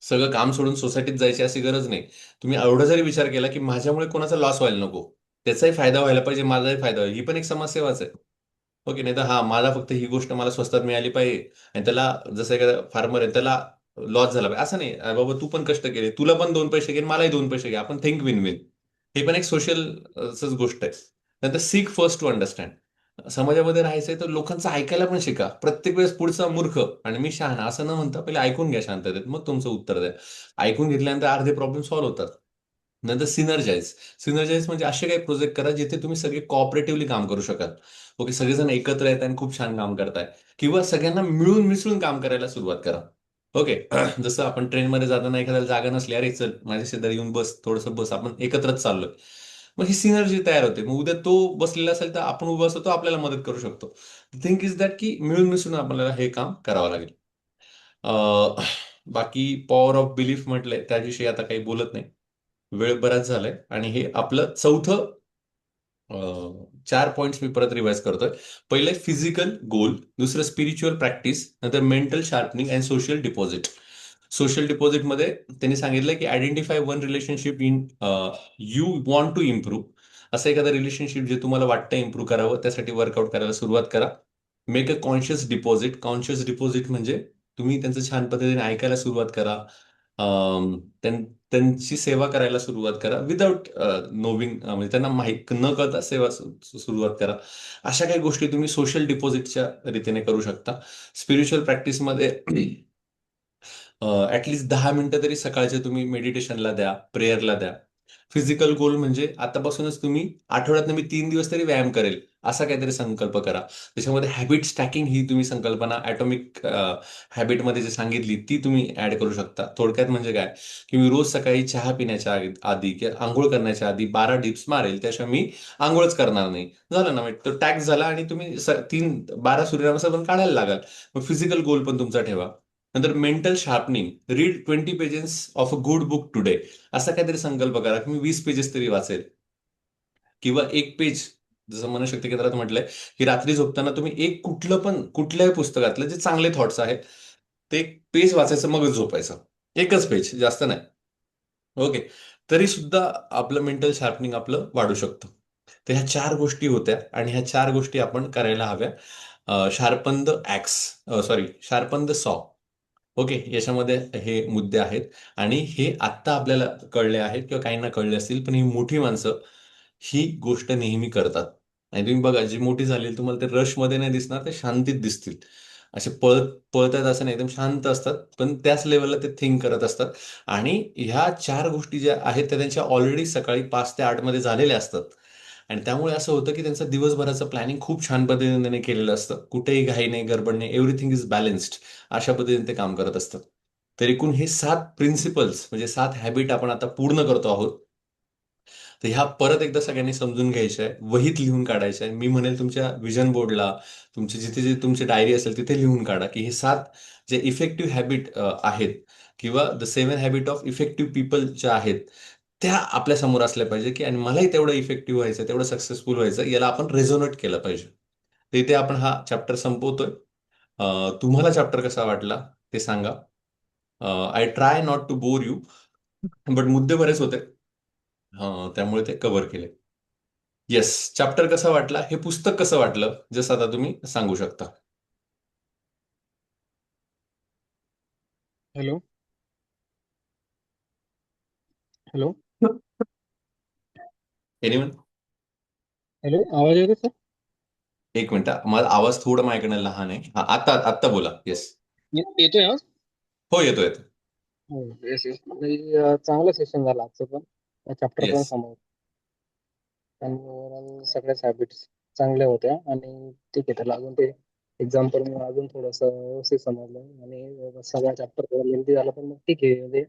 सगळं काम सोडून सोसायटीत जायची अशी गरज नाही. तुम्ही एवढा जरी विचार केला की माझ्यामुळे कोणाचा लॉस व्हायला नको, त्याचाही फायदा व्हायला पाहिजे, माझाही फायदा व्हायला, ही पण एक समाजसेवाच आहे. ओके, नाही तर हा माझा फक्त ही गोष्ट मला स्वस्तात मिळाली पाहिजे आणि त्याला, जसं एखादा फार्मर आहे त्याला लॉस झाला पाहिजे असं नाही. बाबा तू पण कष्ट केले, तुला पण 2 पैसे घे, मलाही 2 पैसे घे, आपण थिंक विन विन. हे पण एक सोशल गोष्ट आहे. नंतर सीक फर्स्ट टू अंडरस्टँड. समाजामध्ये राहायचंय तर लोकांचं ऐकायला पण शिका. प्रत्येक वेळेस पुढचा मूर्ख आणि मी शहाणा असं न म्हणता पहिले ऐकून घ्या शांततेत, मग तुमचं उत्तर द्या. ऐकून घेतल्यानंतर अर्धे प्रॉब्लेम सॉल्व्ह होतात. नंतर सिनर्जाईज. सिनर्जाईज म्हणजे असे काही प्रोजेक्ट करा जिथे तुम्ही सगळे कॉपरेटिव्हली काम करू शकाल. ओके, सगळेजण एकत्र येत आणि खूप छान काम करताय, किंवा सगळ्यांना मिळून मिसळून काम करायला सुरुवात करा. ओके. जसं आपण ट्रेनमध्ये जाताना एखाद्याला जागा नसली, अरे चल माझ्या शेजारी येऊन बस, थोडंसं बस, आपण एकत्रच चाललोय, मग ही सिनर्जी तयार होते. मग उद्या तो बसलेला असेल तर आपण उभं असतो, तो आपल्याला मदत करू शकतो. थिंक इज दॅट की मिळून मिसळून आपल्याला हे काम करावं लागेल. बाकी पॉवर ऑफ बिलीफ म्हटलंय त्याविषयी आता काही बोलत नाही. वेळ बराच झालाय आणि हे आपलं चौथं. 4 पॉइंट्स मी परत रिवाइज करतोय. पहिले फिजिकल गोल, दुसरं स्पिरिच्युअल प्रॅक्टिस, नंतर mental sharpening and social deposit. Social डिपॉझिटमध्ये त्यांनी सांगितलं की identify one relationship in you want to improve. असं एखादं रिलेशनशिप जे तुम्हाला वाटतं इम्प्रूव्ह करावं, त्यासाठी वर्कआउट करायला सुरुवात करा. Make a conscious deposit. Conscious deposit म्हणजे तुम्ही त्यांचं छान पद्धतीने ऐकायला सुरुवात करा. त्यांची सेवा करायला सुरुवात करा विदाऊट नोविंग, म्हणजे त्यांना माहीत न कळता सेवा सुरुवात करा. अशा काही गोष्टी तुम्ही सोशल डिपॉझिटच्या रीतीने करू शकता. स्पिरिच्युअल प्रॅक्टिसमध्ये ऍटलिस्ट 10 मिनिटं तरी सकाळचे तुम्ही मेडिटेशनला द्या, प्रेयरला द्या. फिजिकल गोल म्हणजे आतापासूनच तुम्ही आठवड्यात मी 3 दिवस तरी व्यायाम करेल, असा काहीतरी संकल्प करा. त्याच्यामध्ये हॅबिट स्टॅकिंग ही तुम्ही संकल्पना ॲटॉमिक हॅबिटमध्ये जे सांगितली ती तुम्ही ऍड करू शकता. थोडक्यात म्हणजे काय, की मी रोज सकाळी चहा पिण्याच्या आधी किंवा आंघोळ करण्याच्या आधी 12 डिप्स मारेल, त्याशिवाय मी आंघोळच करणार नाही. झालं ना, म्हणजे तो टॅक्स झाला आणि तुम्ही 12 सूर्यनमस्कार पण काढायला लागाल. मग फिजिकल गोल पण तुमचा ठेवा. नंतर mental sharpening, read 20 pages of a good book today. असा काहीतरी संकल्प करा की मी 20 पेजेस तरी वाचेल, किंवा 1 पेज. जसं मनशक्ती केंद्रात म्हटलंय की रात्री झोपताना तुम्ही एक कुठलं पण कुठल्याही पुस्तकातलं जे चांगले थॉट्स आहेत ते एक पेज वाचायचं, मगच झोपायचं. एकच पेज, जास्त नाही. ओके. तरी सुद्धा आपलं मेंटल शार्पनिंग आपलं वाढू शकतं. तर ह्या 4 गोष्टी होत्या आणि ह्या 4 गोष्टी आपण करायला हव्या. Sharpen the X, sorry, sharpen the सॉ. ओके, याच्यामध्ये हे मुद्दे आहेत. आणि हे आत्ता आपल्याला कळले आहेत किंवा काहींना कळले असतील, पण ही मोठी माणसं ही गोष्ट नेहमी करतात. आणि तुम्ही बघा, जी मोठी झाली तुम्हाला ते रशमध्ये नाही दिसणार, ते शांतीत दिसतील. असे पळत पळत आहेत असं नाही, एकदम शांत असतात, पण त्याच लेवलला ते थिंक करत असतात. आणि ह्या 4 गोष्टी ज्या आहेत त्या त्यांच्या ऑलरेडी सकाळी 5 ते 8 मध्ये झालेल्या असतात. आणि त्यामुळे असं होतं की त्यांचं दिवसभराचं प्लॅनिंग खूप छान पद्धतीने त्यांनी केलेलं असतं. कुठेही घाई नाही, गडबड नाही, एव्हरीथिंग इज बॅलन्स्ड. अशा पद्धतीने ते काम करत असतात. तर एकूण हे 7 प्रिन्सिपल्स म्हणजे 7 हॅबिट आपण आता पूर्ण करतो आहोत. तर ह्या परत एकदा सगळ्यांनी समजून घ्यायच्या आहे, वहीत लिहून काढायच्या आहे. मी म्हणेल तुमच्या विजन बोर्डला, तुमचे जिथे जे तुमची डायरी असेल तिथे लिहून काढा की हे 7 जे इफेक्टिव्ह हॅबिट आहेत, किंवा the 7 habit of effective people ज्या आहेत, त्या आपल्या समोर असल्या पाहिजे. की आणि मलाही तेवढं इफेक्टिव्ह व्हायचं, तेवढं सक्सेसफुल व्हायचं, याला आपण रेझोनेट केलं पाहिजे. तर इथे आपण हा चॅप्टर संपवतोय. तुम्हाला चॅप्टर कसा वाटला ते सांगा. I try not to bore you, but मुद्दे बरेच होते. त्यामुळे ते कव्हर केले. येस, चॅप्टर कसा वाटला, हे पुस्तक कसं वाटलं, जसं आता तुम्ही सांगू शकता. हॅलो. हॅलो. एनिवन. हॅलो, आवाज येतो सर? एक मिनिट हा. माझा आवाज थोडं माझ्याकडे लहान आहे. हा, आत्ता आत्ता बोला. येस. येतोय आवाज? हो, येतो येतो. हो, येस येस. चांगलं सेशन झालं आजचं पण. चॅप्टर पण येस. समोर. आणि ओव्हरऑल सगळ्याच हॅबिट्स चांगल्या होत्या. आणि ठीक आहे, त्याला अजून ते एक्झाम्पल मी अजून थोडंसं व्यवस्थित समजलं. आणि सगळा चॅप्टर थोडा लेंथी झाला, पण मग ठीक आहे, म्हणजे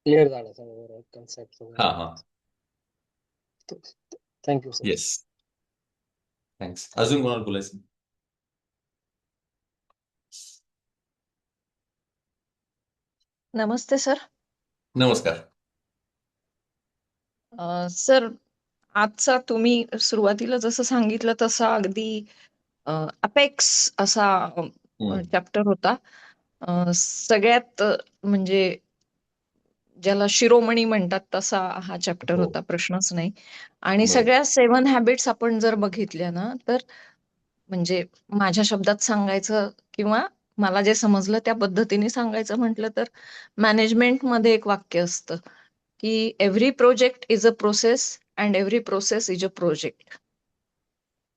क्लिअर झाला सगळं ओव्हरऑल कन्सेप्ट हा वगैरे. हा. Thank you sir. येस. थँक्स. अजून कोणाला बोलायचं? नमस्ते सर. नमस्कार. सर, आजचा तुम्ही सुरुवातीला जसं सांगितलं तसा अगदी अपेक्स असा हम्म. चॅप्टर होता. सगळ्यात म्हणजे ज्याला शिरोमणी म्हणतात तसा हा चॅप्टर हो. होता, प्रश्नच नाही. आणि बरोबर. सगळ्या 7 हॅबिट्स आपण जर बघितल्या ना, तर म्हणजे माझ्या शब्दात सांगायचं किंवा मला जे समजलं त्या पद्धतीने सांगायचं म्हटलं तर मॅनेजमेंटमध्ये एक वाक्य असतं की every project is a process and every process is a project.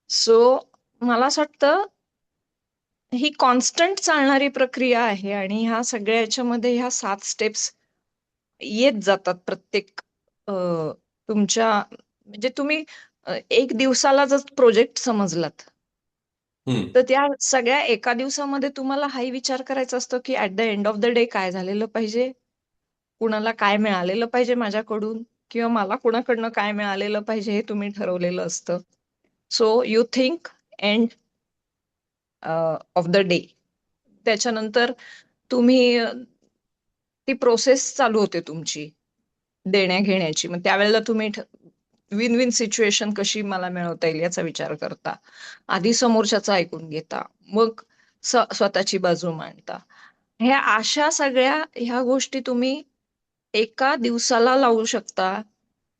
So मला असं वाटतं ही कॉन्स्टंट चालणारी प्रक्रिया आहे आणि ह्या सगळ्या याच्यामध्ये ह्या 7 स्टेप्स येत जातात प्रत्येक तुमच्या म्हणजे तुम्ही एक दिवसाला जर प्रोजेक्ट समजलात हम्म. तर त्या सगळ्या एका दिवसामध्ये तुम्हाला हाही विचार करायचा असतो की at the end of the day काय झालेलं पाहिजे, कुणाला काय मिळालेलं पाहिजे माझ्याकडून किंवा मला कुणाकडनं काय मिळालेलं पाहिजे हे तुम्ही ठरवलेलं असतं. So you think end of the day. त्याच्यानंतर तुम्ही ती प्रोसेस चालू होते तुमची देण्या घेण्याची. मग त्यावेळेला तुम्ही विन विन सिच्युएशन कशी मला मिळवता येईल याचा विचार करता. आधी समोरच्याचं ऐकून घेता, मग स्वतःची बाजू मांडता. ह्या अशा सगळ्या ह्या गोष्टी तुम्ही एका दिवसाला लावू शकता,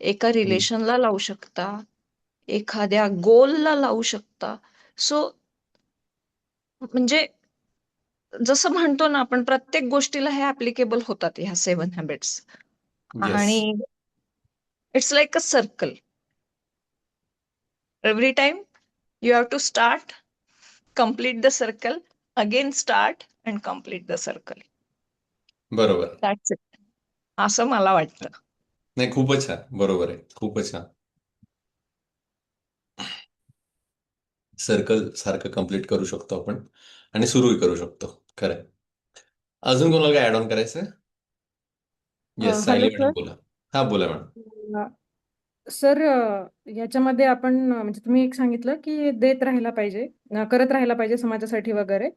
एका हम्म. रिलेशनला लावू शकता, एखाद्या गोलला लावू शकता. सो म्हणजे जसं म्हणतो ना आपण प्रत्येक गोष्टीला हे ऍप्लिकेबल होतात ह्या 7 हॅबिट्स. येस. आणि it's like a circle. Every time you have to start, complete the circle, again start and complete the circle. बरोबर. That's it. असं मला वाटतं. नाही, खूपच छान. बरोबर आहे, खूपच छान. सर्कल सारखं कम्प्लीट करू शकतो आपण आणि सुरूही करू शकतो. खरंय. अजून कोणाला काय ऍड ऑन करायचंय? येस, हॅलो सायली मॅडम बोला. हा, बोला मॅडम. सर. सर, याच्यामध्ये आपण म्हणजे तुम्ही एक सांगितलं की देत राहायला पाहिजे, करत राहायला पाहिजे समाजासाठी वगैरे.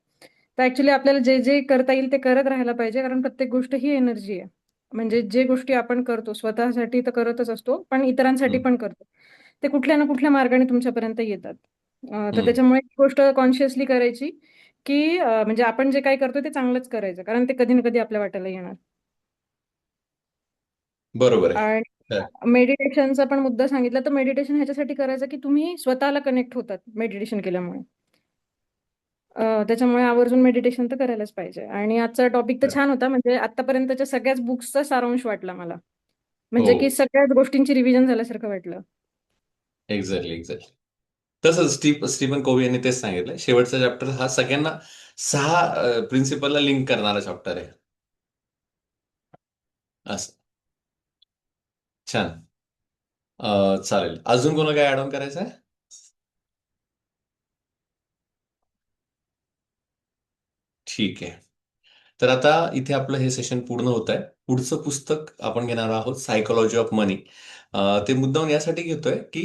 तर ऍक्च्युली आपल्याला जे जे करता येईल ते करत राहायला पाहिजे, कारण प्रत्येक गोष्ट ही एनर्जी आहे. म्हणजे जे गोष्टी आपण करतो स्वतःसाठी तर करतच असतो, पण इतरांसाठी हम्म. पण करतो. ते कुठल्या ना कुठल्या मार्गाने तुमच्यापर्यंत येतात. तर हम्म. त्याच्यामुळे एक गोष्ट कॉन्शियसली करायची की म्हणजे आपण जे काही करतो ते चांगलंच करायचं, कारण ते कधी ना कधी आपल्या वाट्याला येणार. बरोबर आहे. आणि खरंय. मेडिटेशनचा पण मुद्दा सांगितला, तर मेडिटेशन ह्याच्यासाठी करायचं की तुम्ही स्वतःला कनेक्ट होतात मेडिटेशन केल्यामुळे. त्याच्यामुळे आवर्जून मेडिटेशन तर करायलाच पाहिजे. आणि आजचा टॉपिक तर खरंय. छान होता, म्हणजे आतापर्यंतच्या सगळ्याच बुक्सचा सारांश वाटला मला. हो. म्हणजे की सगळ्याच गोष्टींची रिव्हिजन झाल्यासारखं वाटलं. Exactly, exactly. तसंच स्टीफन कोव्ही यांनी तेच सांगितलंय. शेवटचा चॅप्टर हा सगळ्यांना 6 प्रिन्सिपलला लिंक करणारा चॅप्टर आहे. असं. छान. चालेल. अजून कोणाला काय ऍड ऑन करायचं आहे? ठीक आहे. तर आता इथे आपलं हे सेशन पूर्ण होत आहे. पुढचं पुस्तक आपण घेणार आहोत सायकोलॉजी ऑफ मनी. ते मुद्दाम यासाठी घेतोय की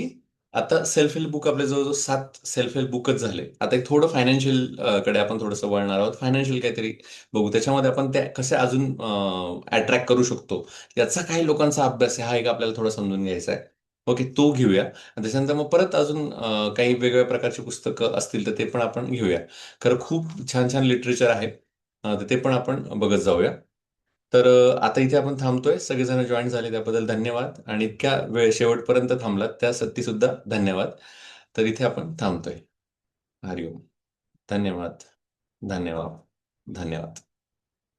आता सेल्फ हेल्प बुक आपले जवळजवळ 7 सेल्फ हेल्प बुकच झाले. आता एक थोडं फायनान्शियल कडे आपण थोडंसं वळणार आहोत. फायनान्शियल काहीतरी बघू. त्याच्यामध्ये आपण त्या कसे अजून अट्रॅक्ट करू शकतो याचा काही लोकांचा अभ्यास आहे, हा एक आपल्याला थोडा समजून घ्यायचा आहे. ओके, तो घेऊया. आणि त्याच्यानंतर मग परत अजून काही वेगवेगळ्या प्रकारची पुस्तकं असतील तर ते पण आपण घेऊया. खरं खूप छान छान लिटरेचर आहे. तर ते पण आपण बघत जाऊया. तर आता इथे आपण थांबतोय. सगळेजण जॉईन झाले त्याबद्दल धन्यवाद, आणि इतक्या वेळ शेवटपर्यंत थांबलात त्यासाठी सुद्धा धन्यवाद. तर इथे आपण थांबतोय. हरिओम. धन्यवाद. धन्यवाद. धन्यवाद.